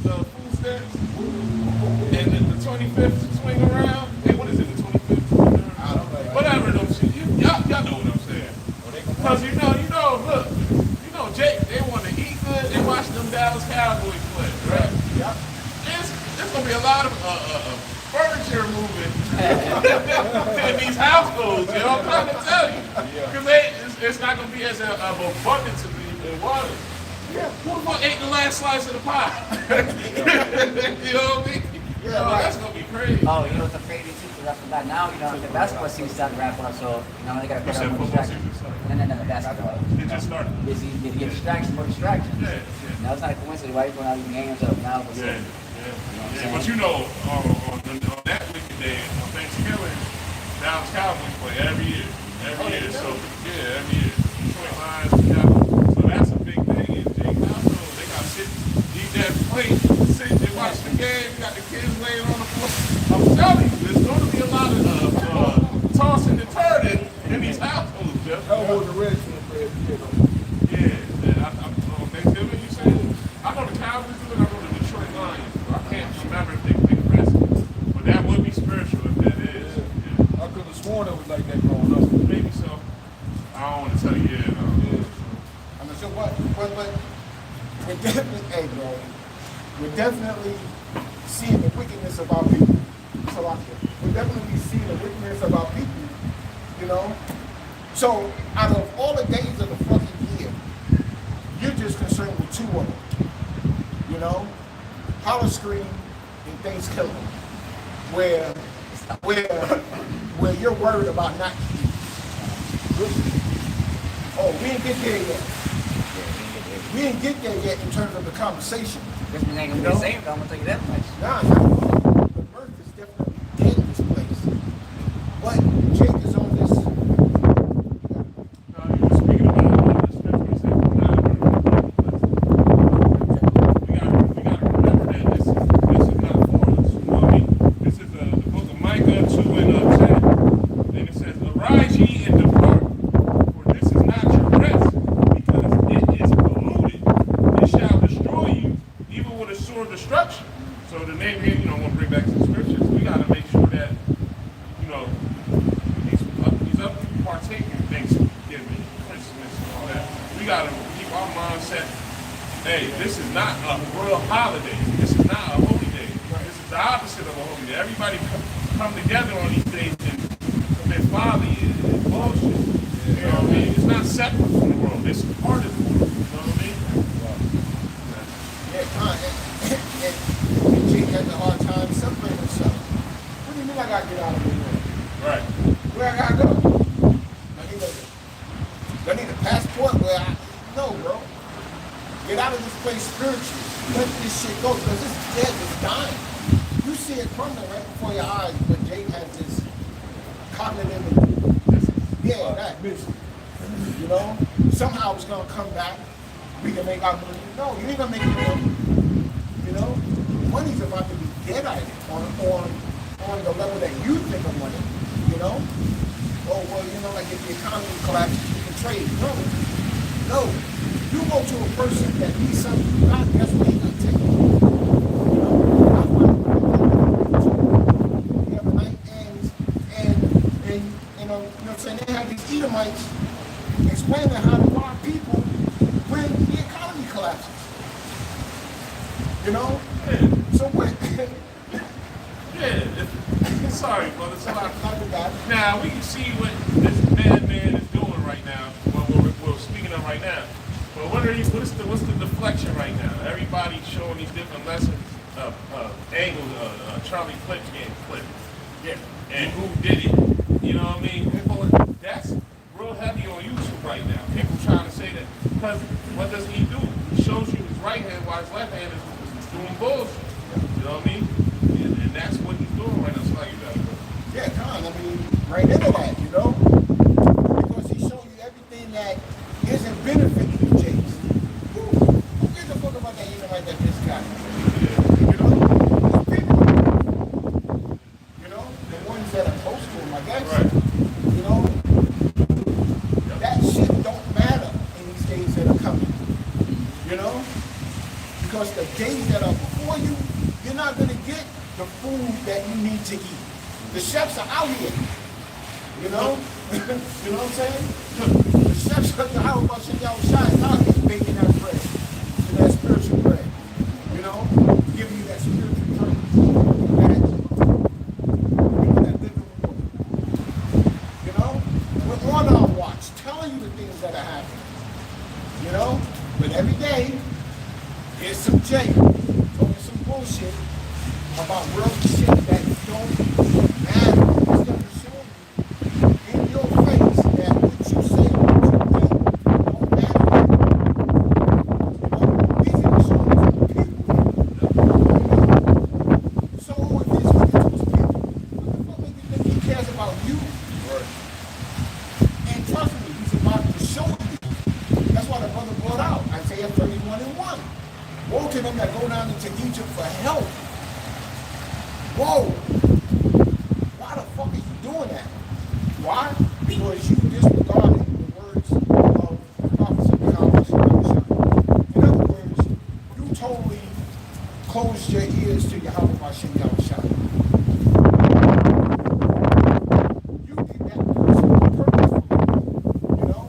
the food stamps, and then the 25th swing around. Hey, what is it, the 25th? I don't know. Whatever them shit. Y'all know what I'm saying. Because look, Jake, they want to eat good. They watch them Dallas Cowboys play, right? Yeah. There's gonna be a lot of furniture moving in these households. You know, I'm trying to tell you, because it's not gonna be as abundance in water. Yeah. Who the fuck ate the last slice of the pie? You know what I mean? Yeah, right. That's gonna be crazy. Oh, you know what's crazy too? Because after that, now, you know, the basketball season started to wrap up, so, you know, they got to You put said out more football distractions. season started? No, basketball. It just started. Busy, you get distractions, more distractions. Yeah. Now, it's not a coincidence why you're going out eating games up now. Yeah. But you know, on laying on the floor. I'm telling you, there's going to be a lot of tossing and turning in these households, Jeff. That was the Redskins, man. Yeah, Thanksgiving, you said? I know the Cowboys do it, I know the Detroit Lions do. I can't remember if they pick Redskins. But that would be spiritual if that is. Yeah. I could have sworn it was like that growing up. Maybe so. I don't want to tell you, I mean, so what? But we're definitely, hey, bro, we're definitely seeing the wickedness of our people. So we're definitely seeing the wickedness of our people, you know? So out of all the days of the fucking year, you're just concerned with two of them, you know? Halloween and Thanksgiving, where you're worried about not eating. Oh, we didn't get there yet. We didn't get there yet in terms of the conversation. Christmas ain't gonna be the same, though, I'm gonna tell you that much. Nah, the mirth is definitely dead in this place. But Jake is on this. No, you were speaking about the scripture. You said, we gotta remember that this is not for us. You know what I mean? This is the book of Micah 2 and 10. And it says, "Arise ye and depart, for this is not your rest, because it is polluted. It shall destroy you, even with a sore destruction." So the name here, I want to bring back to the scriptures. We got to make sure that, these other people partake in Thanksgiving, Christmas, and all that. We got to keep our mindset. Hey, this is not a real holiday. This is not a holy day. This is the opposite of a holy day. Everybody come together on these days and commit folly and bullshit. You know what I mean? It's not separate from the world. It's part of the world. You know what I mean? Yeah, and Jake has a hard time separating himself. What do you mean I gotta get out of here? Right. Where I gotta go? I need a passport no, bro. Get out of this place spiritually. Let this shit go, because this dead is dying. You see it crumbling right before your eyes, but Jake has this cognitive, that. You know? Somehow it's gonna come back. We can make our money. No, you ain't gonna make any money. You know? Money's about to be dead at it on the level that you think of money. You know? Oh, well, like if the economy collapses, you can trade. No. You go to a person that needs something, God, guess what he's gonna take? You know? The other night, and you know what I'm saying? They have these Edomites explaining how to rob people when the economy collapses. You know? Yeah. So what? Yeah. Sorry, brother. It's a lot. God. Now, we can see what this madman is doing right now, what we're speaking of right now. But what's the deflection right now? Everybody's showing these different lessons of angles, Charlie Clip getting clipped. Yeah. And who did it. You know what I mean? That's real heavy on YouTube right now. People trying to say that. Because what does he do? He shows you his right hand while his left hand is doing bullshit. You know what I mean? And that's what he's doing right now. So like you got to go. Yeah, right into that, you know? Because he's showing you everything that isn't benefiting you, James. Who gives a fuck about that Edomite that just got it? You know? Those people. You know? The ones that are close to him, I guess. Right. You know? That shit don't matter in these days that are coming. You know? Because the days that are before you, you're not going to get the food that you need to eat. The chefs are out here. You know? You know what I'm saying? The chefs are out here baking that bread. And that spiritual bread. You know? Giving you that spiritual drink. That living water. You know? We're on our watch, telling you the things that are happening. You know? But every day, there's some Jay talking some bullshit about worldly shit that don't matter. It's going to show you in your face that what you say and what you think don't matter. You know? He's going to show you some people. So if he's going to those people, what the fuck make you think he cares about you? Right. And trust me, he's about to show you. That's why the brother brought out Isaiah 31:1. Woe to them that go down into Egypt for help. whoa, why the fuck are you doing that? Why? Because you disregarded the words of the prophets of Yahweh. In other words, you totally closed your ears to Yahweh Hashem Yahushua. You did that purposefully, you know,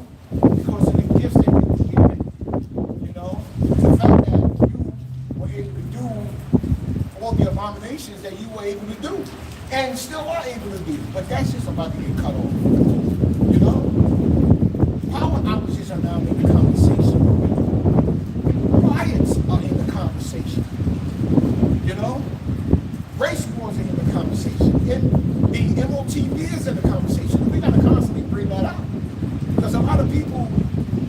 because of the gifts that you were given. You know, the fact that you were able to do all the abominations that you were able to do, and still are able to do, but that's just about to get cut off. You know, power outages are now in the conversation. Riots are in the conversation. You know, race wars are in the conversation. And the MOTV is in the conversation. We gotta constantly bring that out because a lot of people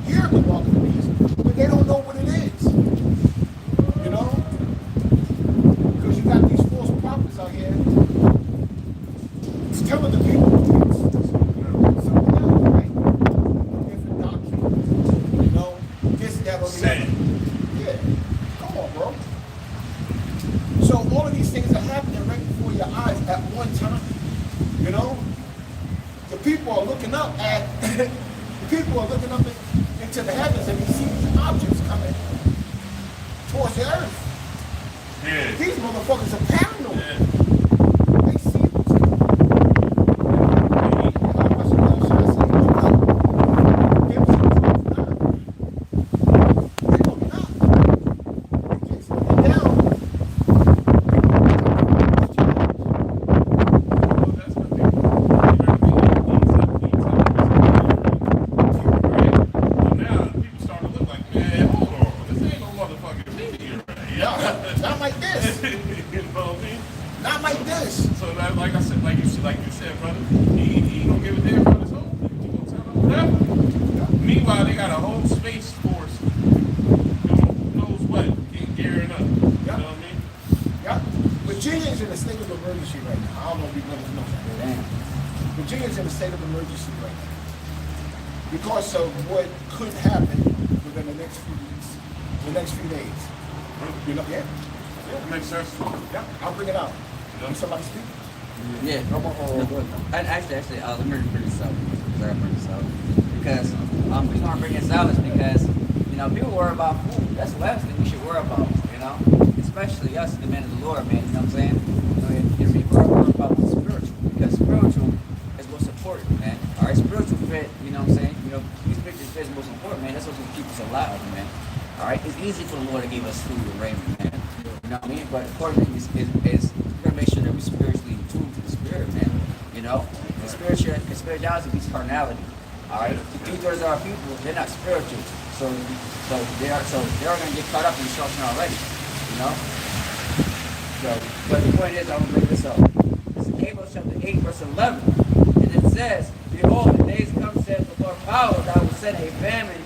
hear the mark of the beast, but they don't know what it is. You know, because you got these false prophets out here telling the people it's something else, right? Different doctrine. You know, this, that, or the other. Yeah. Come on, bro. So all of these things are happening right before your eyes at one time. You know? The people are looking up at the people are looking up into the heavens and they see these objects coming towards the earth. Yeah. These motherfuckers are paranoid. Yeah. They see what's coming. How much else should I say? Give us a truth now. They gonna knock. They can't slow it down. Well, that's what they do. Well, now people start to look like, man, hold on, this ain't no motherfucking meteor right here. Not like this. You know what I mean? Not like this. So now, like I said, like you said, brother, he don't give a damn about his own people. He gonna tell them whatever. Meanwhile, they got a whole space force doing who knows what, gearing up. You know what I mean? Yeah. Virginia is in a state of emergency right now. I don't know if you brothers know that. Damn. Virginia is in a state of emergency right now because of what could happen within the next few weeks, the next few days. You know, yeah. That makes sense. Yeah, I'll bring it out. Can somebody speak? Yeah. No more. And actually, let me bring this up. Because the reason why I'm bringing this out is because, you know, people worry about food. That's the last thing we should worry about, you know? Especially us, the men of the Lord, man, you know what I'm saying? You know, and people are worried about the spiritual, because spiritual is what's important, man. All right, spiritual fit, you know what I'm saying? You know, these pictures fit is most important, man. That's what's going to keep us alive, man. All right, it's easy for the Lord to give us food and raiment, man. You know what I mean? But important thing is we're going to make sure that we're spiritually in tune to the spirit, man. You know? The spirituality beats carnality. All right? The 2/3 of our people, they're not spiritual. So they are going to get caught up in destruction already. You know? So, but the point is, I'm going to bring this up. It's in Amos chapter 8, verse 11. And it says, behold, the days come, saith the Lord power, that I will send a famine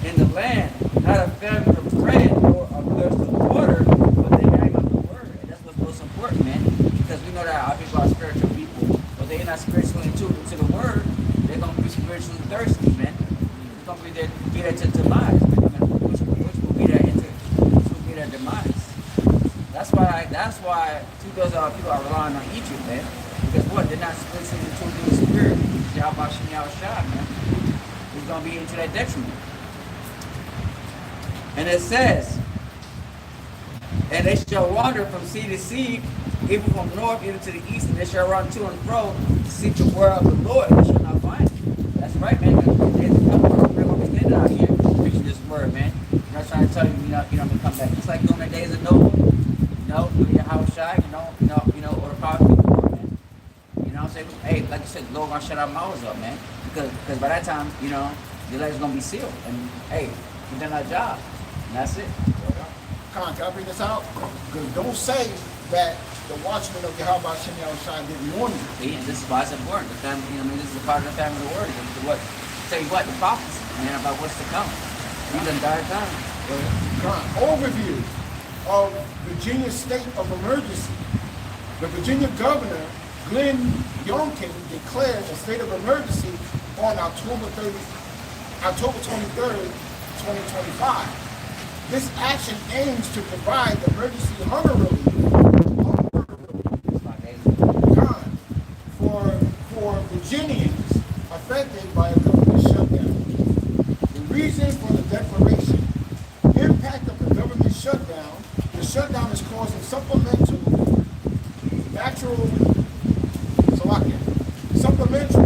in the land, not a famine of bread or of thirst of water, but the hearing of the word. And that's what's most important, man. Because we know that our people are spiritual people, but they're not spiritually in tune to the word. They're going to be spiritually thirsty, man. It's going to be their demise, man. Which will be their demise. That's why 2/3 of our people are relying on Egypt, man. Because what? They're not spiritually in tune to the spirit. Yahweh Shem Yahushua, man. It's going to be into their detriment. And it says, and they shall wander from sea to sea, even from north even to the east, and they shall run to and fro to seek the word of the Lord, and they shall not find it. That's right, man. There's a couple of people standing out here preaching this word, man. I'm not trying to tell you, you know, to come back. Just like during the days of Noah, you know, with your house shy, you know, or the prophet before, man. You know what I'm saying? Hey, like you said, the Lord gonna shut our mouths up, man. Because by that time, you know, the legs gonna be sealed. And hey, we done our job. And that's it. Can I bring this out? Because don't say that the watchmen of Yahweh Hashem Yahushua didn't warn you. Yeah, this is why it's important. The family, you know, I mean, this is a part of the family of the word. What? Tell you what, the prophecy, man, about what's to come. We done died time. Overview of Virginia's state of emergency. The Virginia governor, Glenn Youngkin, declared a state of emergency on October 23rd, 2025. This action aims to provide emergency hunger relief Virginians affected by a government shutdown. The reason for the declaration, impact of the government shutdown. The shutdown is causing supplemental natural supplemental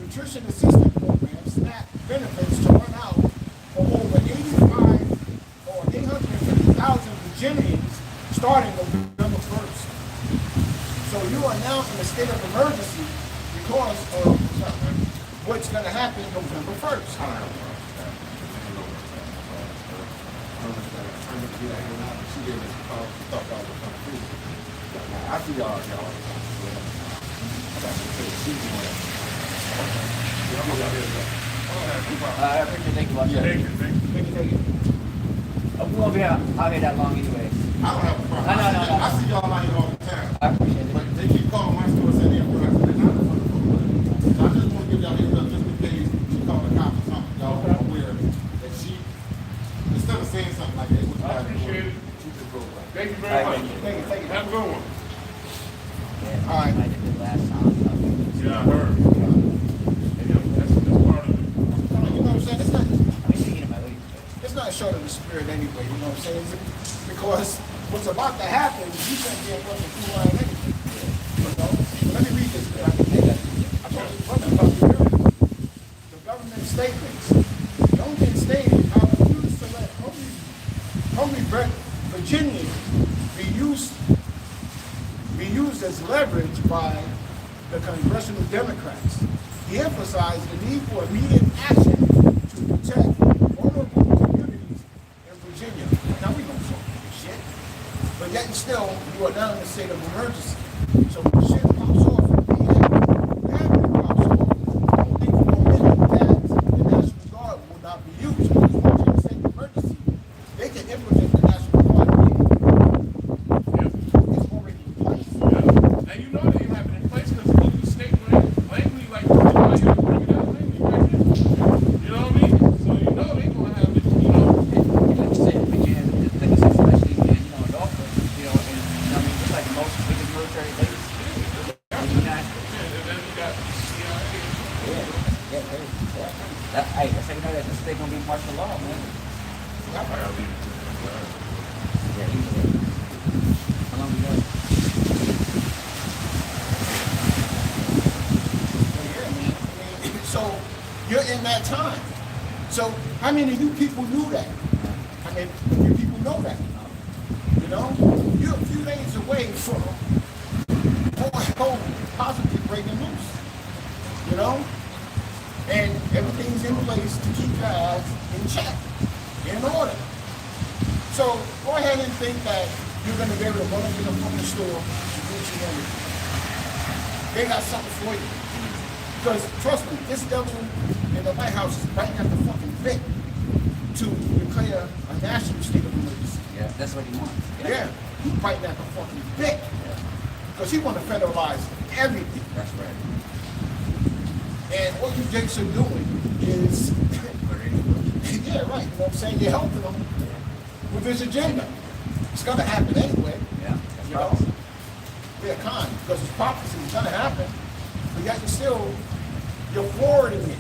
nutrition assistance program SNAP benefits to run out for over 850,000 Virginians starting November 1st. So you are now in a state of emergency because of what's going to happen November 1st. I see y'all. I appreciate thank you. Thank you. We won't be out here that long anyway. I don't have a problem. No. I see y'all out here all the time. I appreciate it. But they keep calling my store saying they're productive. They're not the fucking. So I just want to give y'all heads up just in case you call the cops or something. Y'all are aware that she, instead of saying something like that, what you I guys appreciate it. she just goes like, Thank you very much. Thank you. Have a good one. Yeah, All right. might have been last time. Yeah, I heard. That's part of it. You know what I'm saying? I mean, thinking about it. It's not short of the spirit anyway, you know what I'm saying? Because what's about to happen, you can't be a fucking fool on anything. You know? Let me read this. I told you about the government statements. The only thing stated, I refuse to let hungry Virginians be used as leverage by the congressional Democrats. He emphasized the need for immediate action to protect vulnerable communities in Virginia. Now we don't talk this shit, but yet and still you are now in a state of emergency. So when shit pops off, and pops off, I don't think for a minute that the National Guard will not be used because once you're in a state of emergency, they can implement the National Guard. It's already in place. And you know they have it in place because local state language, like, why you bring it out language right here. You know what I mean? So you know they're going to have it, you know. And like you said, Virginia, like I said, especially in, Norfolk, and, I mean, it's like the most biggest military base in the United States. And then you got CIA. That's how you know that this thing gonna be martial law, man. I gotta leave it. Yeah, easily. How long we got? Yeah, man. I mean, so you're in that time. So how many of you people knew that? I mean, you people know that. You know, you're a few days away from possibly breaking loose. You know, and everything's in place to keep your ass in check, in order. So go ahead and think that you're going to be able to run up in the fucking store and do what you want to do. They got something for you. Because trust me, this devil in the White House is biting at the fucking bit to declare a national state of emergency. Yeah, that's what he wants. Yeah, he's biting at the fucking bit. Because he want to federalize everything. That's right. And what you jakes are doing is, yeah, right, you know what I'm saying? You're helping them with this agenda. It's going to happen anyway. Yeah. You know? They're con, because it's prophecy, it's going to happen. But yet you're forwarding it.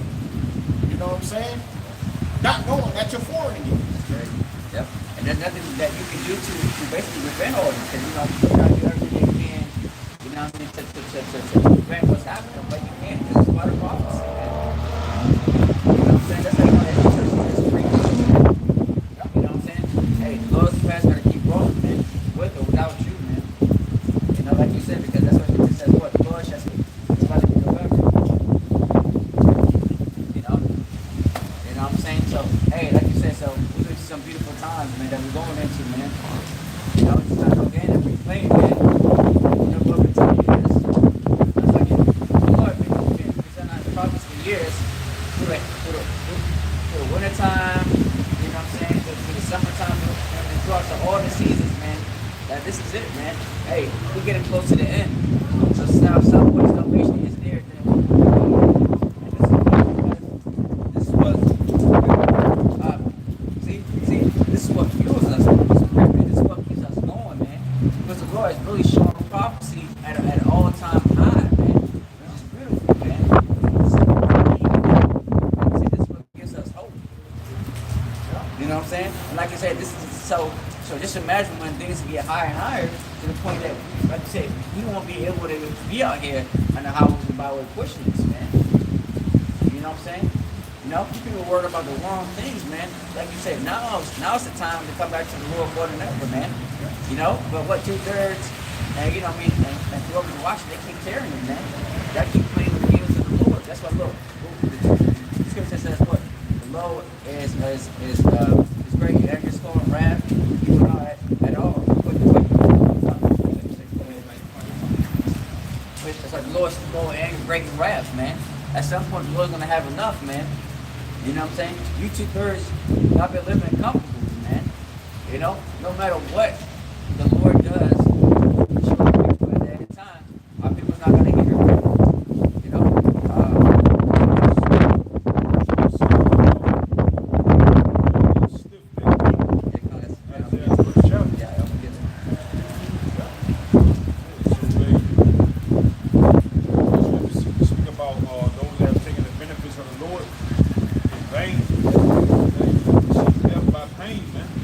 You know what I'm saying? Not knowing that you're forwarding it. Right. Yep. And there's nothing that you can do to basically prevent all this. Because, you try to do everything you can, to prevent what's happening, but you can't because it's part of prophecy. You know what I'm saying? That's like one of the churches is free. You know what I'm saying? Hey, the Lord's past gotta keep rolling, man. With or without you, man. Like you said, because that's what it says, what? The Lord shall speak. It's about to be November. You know what I'm saying? So, hey, like you said, so we're going to some beautiful times, man, that we're going into, man. It's not no game that we playing, man. What we're telling you is, it's like, the Lord been saying the prophets for years, through the So just imagine when things get higher and higher to the point that, like I said, we won't be able to be out here on the highways and byways pushing this, man. You know what I'm saying? You know, people are worried about the wrong things, man. Like you said, now's the time to come back to the Lord more than ever, man. You know, but what 2/3, and you know what I mean, and whoever's watching, they keep tearing it, man. They keep playing with the games of the Lord. That's what look. The scripture says what? The Lord is great and his scorn wrath. He will not at all. It's like the Lord's slow and great in wrath, man. At some point, the Lord's gonna have enough, man. You know what I'm saying? You 2/3, y'all been living comfortable, man. You know, no matter what the Lord does, people at any time, our people's not gonna hear it. You know,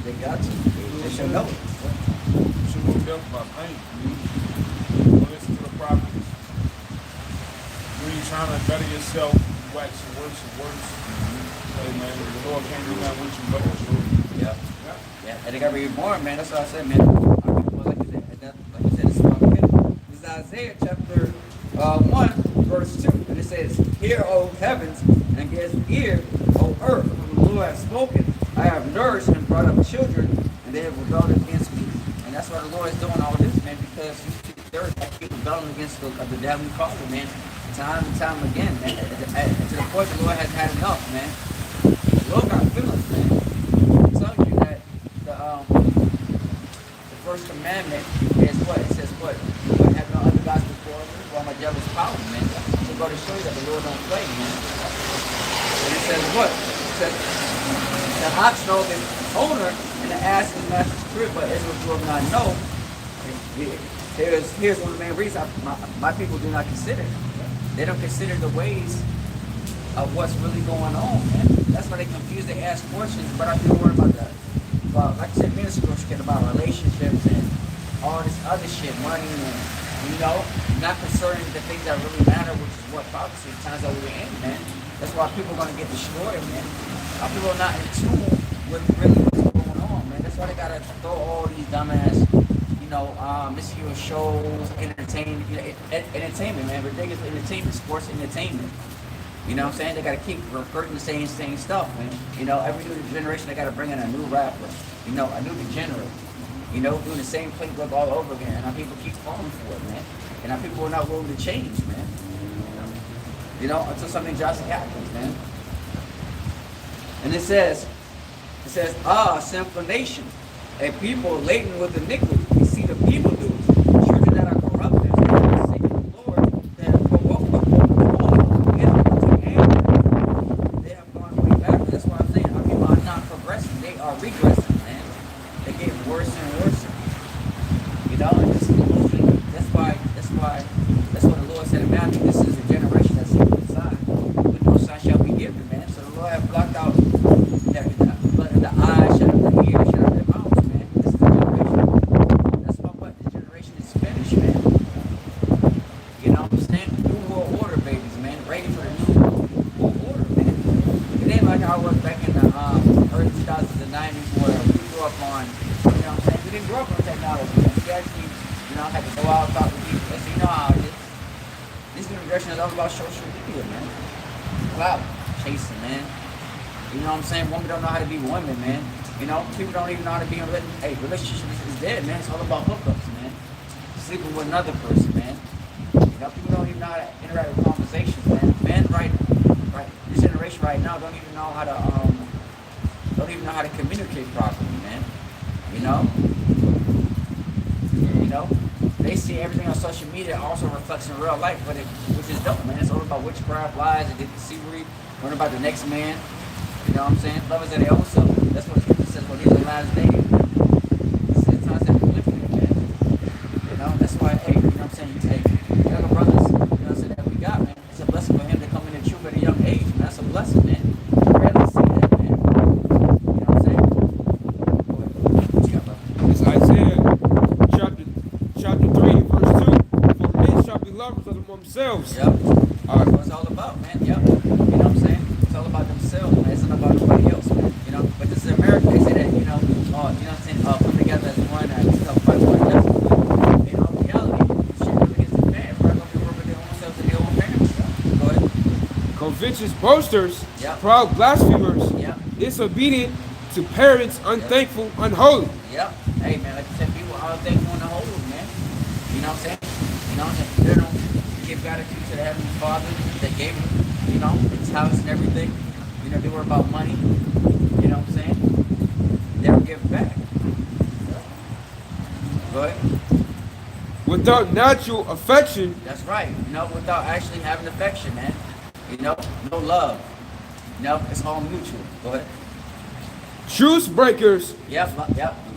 they got to. They should know it. Trying to better yourself, you waxing worse and worse. Hey man, the Lord can't do nothing with you but the truth. Yeah, and they got reborn, man. That's what I said, man. Like you said, this is Isaiah chapter 1, verse 2. And it says, "Hear, O heavens, and give ear, O earth, for the Lord has spoken. I have nourished and brought up children, and they have rebelled against me." And that's why the Lord is doing all this, man, because they're rebelling against the heavenly Father, man. Time and time again, man. To the point the Lord has had enough, man. The Lord got feelings, man. I'm telling you that the first commandment is what? It says what? You have no other gods before me, while my devil's power, man. So go to show you that the Lord don't play, man. And it says what? It says the ox knows his owner and the ass his master's crib, but Israel will not know. Here's one of the main reasons my people do not consider it. They don't consider the ways of what's really going on, man. That's why they confuse. They ask questions, but I feel worried about that. About, like I said, ministry shit about relationships and all this other shit, money, and you know, not concerning the things that really matter, which is what prophecy times that we're in, man. That's why people are gonna get destroyed, man. Our people are not in tune with really what's going on, man. That's why they gotta throw all these dumbass, miscuous shows, entertainment, man, ridiculous entertainment, sports entertainment. You know what I'm saying? They gotta keep reverting the same stuff, man. You know, every new generation they gotta bring in a new rapper, you know, a new degenerate, you know, doing the same playbook all over again, and our people keep falling for it, man. And our people are not willing to change, man. You know, until something drastic happens, man. And it says, sinful nation, a people laden with iniquity. You see the people do it. Children that are corrupted, and seeking the Lord, that have provoked the Lord to anger. They have gone way back. That's why I'm saying our people are not progressing. They are regressing, man. They're getting worse and worse. You know, and this is illusion. That's what the Lord said in Matthew. This is a generation that's seeking the sign. With no sign shall be given, man. So the Lord has blocked out the eyes, shut up the ears, shut up their mouths, man. This is the generation. That's what this generation is finished, man. You know what I'm saying? New world order babies, man. Ready for the new world order, man. It ain't like how it was back in the early 2000s and 90s where we grew up on, you know what I'm saying? We didn't grow up on technology. We actually, had to go out and talk to people. So you know how it is. This generation is all about social media, man. Clout chasing, man. You know what I'm saying? Women don't know how to be women, man. You know, people don't even know how to be in a relationship. Hey, relationship is dead, man. It's all about hookups, man. Sleeping with another person, man. You know, people don't even know how to interact with conversations, man. Men right, this generation right now don't even know how to communicate properly, man. You know, they see everything on social media also reflects in real life, which is dope, man. It's all about witchcraft, lies, and deceivery. Learn about the next man. You know what I'm saying? Lovers of their own self. That's what the scripture says. Well, these are the last days. It's the times that we're living in, man. You know, that's why, hey, you know what I'm saying? Younger brothers, you know what I'm saying, that we got, man. It's a blessing for him to come in the truth at a young age, man. That's a blessing, man. You rarely see that, man. You know what I'm saying? Go ahead. lovers of themselves. Yep. That's what it's all about, man. Yep. You know what I'm saying? It's all about themselves, man. It's not about nobody else, man. You know, but this is America. They say that, you know what I'm saying? Come together as one and stuff by one. That's, in all reality, shit really gets bad. Everybody gonna be working their own selves and their own parents. Go ahead. Covetous boasters, Yep. proud blasphemers, Yep. disobedient to parents, unthankful, unholy. Yep. Hey, man, like you said, people are thankful in the whole, man. You know what I'm saying? You know, they don't give gratitude to the Heavenly Father that gave him, you know, his house and everything. You know, they were about money. You know what I'm saying? They don't give it back. Go ahead. Without natural affection, That's right. You know, without actually having affection, man. You know, no love. You know, it's all mutual. Go ahead. truce breakers, Yep,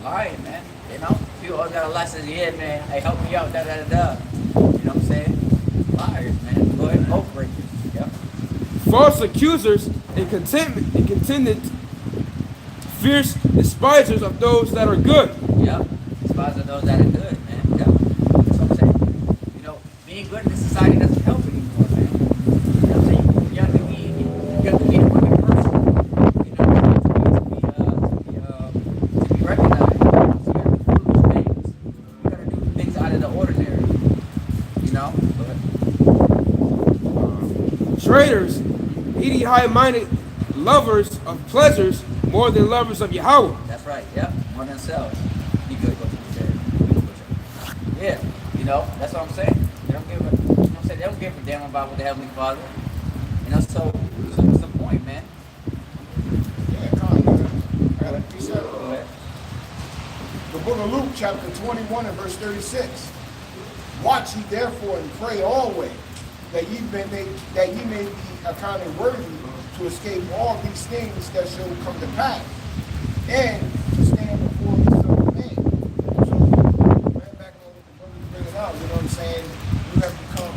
lying, man. You know, people always got a license. Yeah, man. Hey, help me out. Da da da da. You know what I'm saying? Liars, man. Go ahead. Oath breakers. Yep. false accusers, and contended, fierce despisers of those that are good. Yep. Despise of those that are good, man. Yep. That's what I'm saying. You know, being good in this society doesn't help anymore, man. You know what I'm saying? You have to be a women person. You know, to be recognized. So you gotta do foolish things. You gotta do things out of the ordinary. You know? But, Traitors, needy, high-minded, lovers of pleasures more than lovers of Yahweh. that's right. Yep. More than themselves. You good. Go to the chair. Yeah. You know, that's what I'm saying. They don't give a, you know what I'm saying? They don't give a damn about what the Heavenly Father. You know, so what's the point, man? Yeah, come on. He said, Go ahead. the book of Luke, chapter 21 and verse 36. Watch ye therefore and pray always, that ye may be accounted worthy to escape all these things that shall come to pass, and to stand before the Son of Man. So, right back on what the brother was bringing out, you know what I'm saying? You have become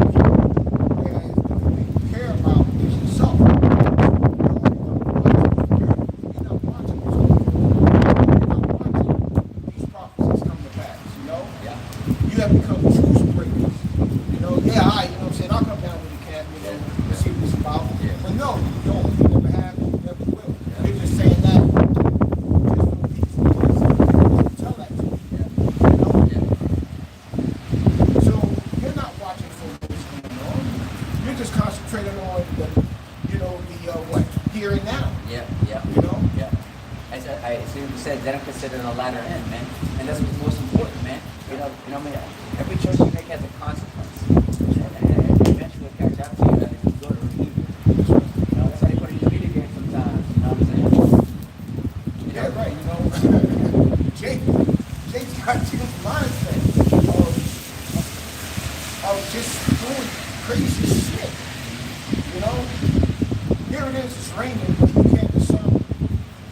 whereas the thing you care about is yourself. You're not watching what's going on. You're not watching these prophecies come to pass, you know? Yeah. You have become truce breakers. You know, yeah, all right, you know what I'm saying? I'll come down with the camp, you know, and see what it's about. Yeah. But no, you don't. You never have, you never will. You're just saying that just for peace. Tell that to me. Yeah. You know? Yeah. So you're not watching for what's going on. You're just concentrating on the, you know, the what? Here and now. Yeah. Yeah. You know? Yeah. I see what you said. They don't consider the latter end, man. And that's what's most important, man. You know, I mean, every choice you make has a consequence. And eventually it'll catch up to you, whether it's good or evil. You know, that's how they put it in the video game sometimes. You know what I'm saying? Yeah, right. You know, Jake's got this mindset of just doing crazy shit. You know, here it is, it's raining, but you can't discern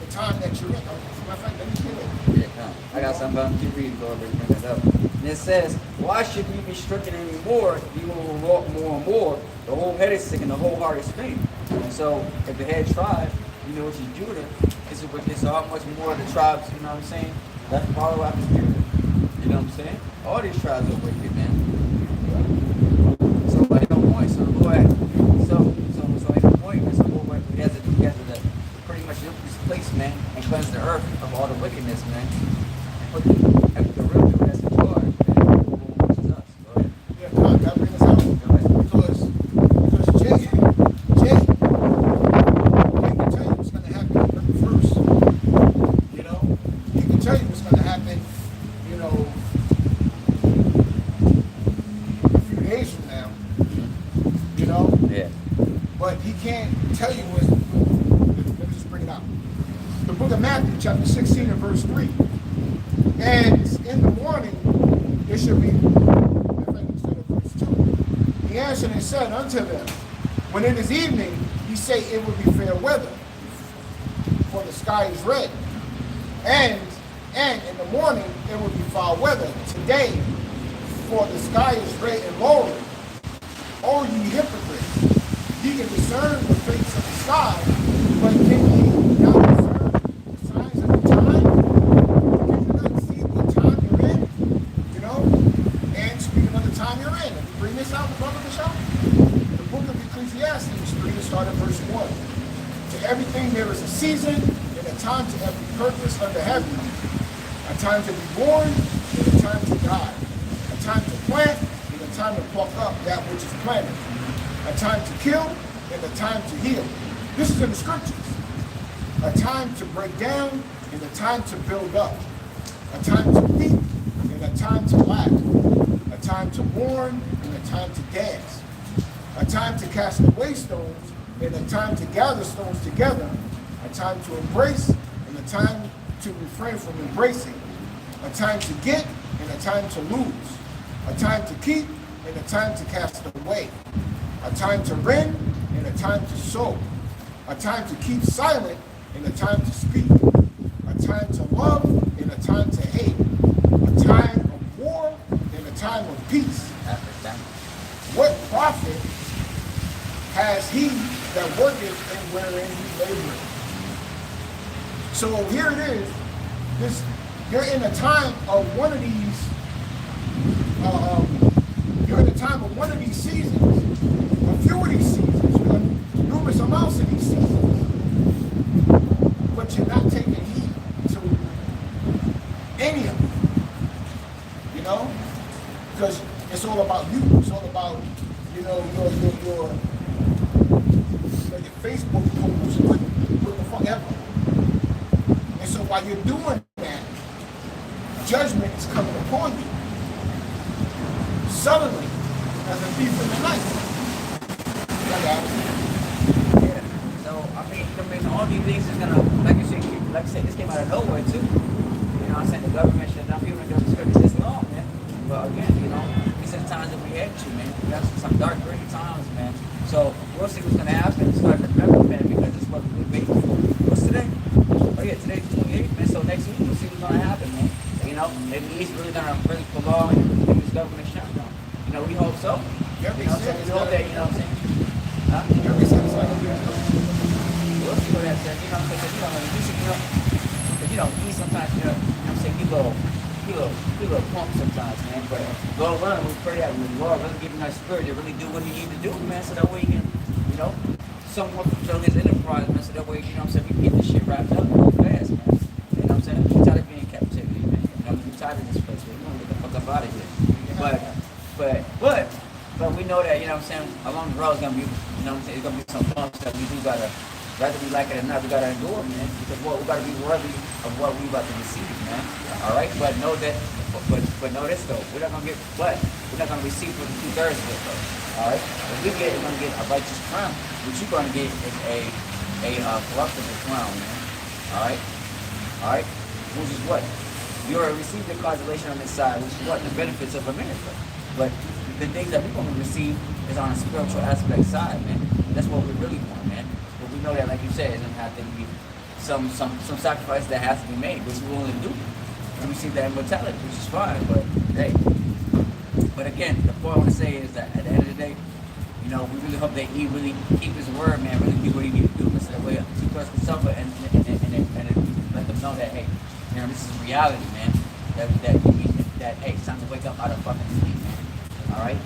the time that you're in. As a matter of fact, let me get it. Yeah, come. I got something about to read, go over and bring that up. And it says, why should we be stricken anymore? You will walk more and more. The whole head is sick and the whole heart is faint. And so, if the head tribe, you know, which is Judah, it's how much more of the tribes, you know what I'm saying, that follow after Judah. You know what I'm saying? All these tribes are wicked, man. So, ain't no point. So, go ahead. So ain't no point. So, we have to pretty much look this place, man, and cleanse the earth of all the wickedness, man. But the real dude that's in charge, man, which is us. Go ahead. Yeah, come on, that brings us out. Go ahead. Because Jake can tell you what's going to happen first. You know, he can tell you what's going to happen, you know, a few days from now. You know, Yeah. but he can't tell you what's. Let me just bring it out. The book of Matthew, chapter 16 and verse 3. And in the morning, it shall be. He answered and said unto them, when it is evening, ye say it will be fair weather, for the sky is red. And in the morning, it will be foul weather. Today, for the sky is red and lowering. O ye hypocrites, ye can discern the face of the sky, but can ye not discern the signs of the time? Can you not see what time you're in? brother Michelle? The book of Ecclesiastes 3 to start at verse 1. To everything there is a season and a time to every purpose under heaven. A time to be born and a time to die. A time to plant and a time to pluck up that which is planted. A time to kill and a time to heal. This is in the scriptures. A time to break down and a time to build up. A time to weep and a time to laugh. A time to mourn and a time to dance. A time to cast away stones and a time to gather stones together. A time to embrace and a time to refrain from embracing. A time to get and a time to lose. A time to keep and a time to cast away. A time to rend and a time to sow. A time to keep silent and a time to speak. A time to love and a time to hate. A time of war and a time of peace. What profit has he that worketh and wherein he laboreth? So here it is. You're in a time of one of these. You're in a time of one of these seasons. A few of these seasons. Numerous amounts of these seasons. But you're not taking heed to any of it. You know? Because it's all about you. It's all about, you know, your Facebook posts, what the fuck ever. And so while you're doing that, judgment is coming upon you. Suddenly, as a thief in the night. Yeah. So I mean, all these things is gonna, like I said, this came out of nowhere too. You know what I'm saying? The government shut down, people don't do it this long, man. But again, you know, these are the times that we head to, man. We got some dark, gritty times, man. So we'll see what's gonna happen. It's like November, man, because this is what we're waiting for. What's today? Oh yeah, today's the 28th, man. So next week we'll see what's gonna happen, man. You know, maybe he's really gonna really prolong this government shutdown. You know, we hope so. You know, so we hope that, you know what I'm saying? Huh? Every sentence like We'll see what that says. You know what I'm saying? You know, he sometimes, you know what I'm saying, he a little pump sometimes, man. But Lord willing, we pray that with Lord really giving us spirit to really do what he needs to do, man, so that way he can, you know, somewhat fulfill his enterprise, man, so that way, you know what I'm saying, we can get this shit wrapped up real fast, man. You know what I'm saying? We're tired of being in captivity, man. You know, we're tired of this place, man. We want to get the fuck up out of here. But we know that, you know what I'm saying, along the road it's gonna be, you know what I'm saying, it's gonna be some bumps that we do gotta, whether we like it or not, we gotta endure, man, because we gotta be worthy of what we about to receive, man. All right, but know that, but know this though, we're not gonna receive for the 2/3 of it though. All right, if we're gonna get a righteous crown. What you're gonna get is a corruptible crown, man. All right, which is what you already received the consolation on this side, which is what the benefits of America, but the things that we're going to receive is on a spiritual aspect side, man. That's what we really want, man. But we know that, like you said, it's going to have to be some sacrifice that has to be made, which we're willing to do to receive that immortality, which is fine. But hey, but again, the point I want to say is that at the end of the day, you know, we really hope that he really keep his word, man. Really do what he needs to do, so that way people can suffer and let them know that hey, you know, this is reality, man. That hey, it's time to wake up out of fucking sleep, man. All right,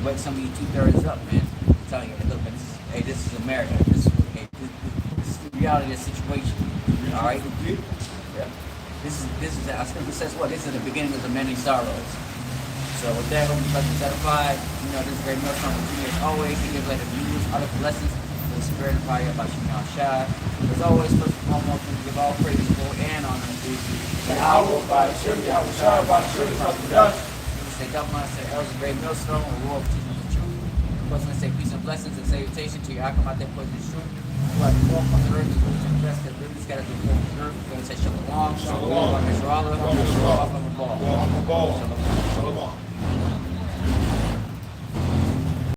wake some of you 2/3 up, man. I'm telling you, hey, look, man, this is America. This is the reality of the situation. All right. Yeah. This is. Our scripture says what? This is the beginning of the many sorrows. So with that, hope you guys are satisfied. You know, this is great milk from Virginia as always. He gives like the views, other blessings, the spirit and fire about Shimon Shai. As always, first and foremost, we give all praise, glory, and honor to you. And I will by the surely, I will shine by the surely from the dust. Say government, say elders, great millstone, and rule of teaching the truth. Of course, let's say peace and blessings and salutation to you. I come out there for the truth. Who are the form of the earth, the roots and the rest that really scattered the form of the earth. We're going to say shalom, shalom, shalom, shalom, shalom, shalom, shalom, shalom, shalom, shalom, shalom, shalom, shalom,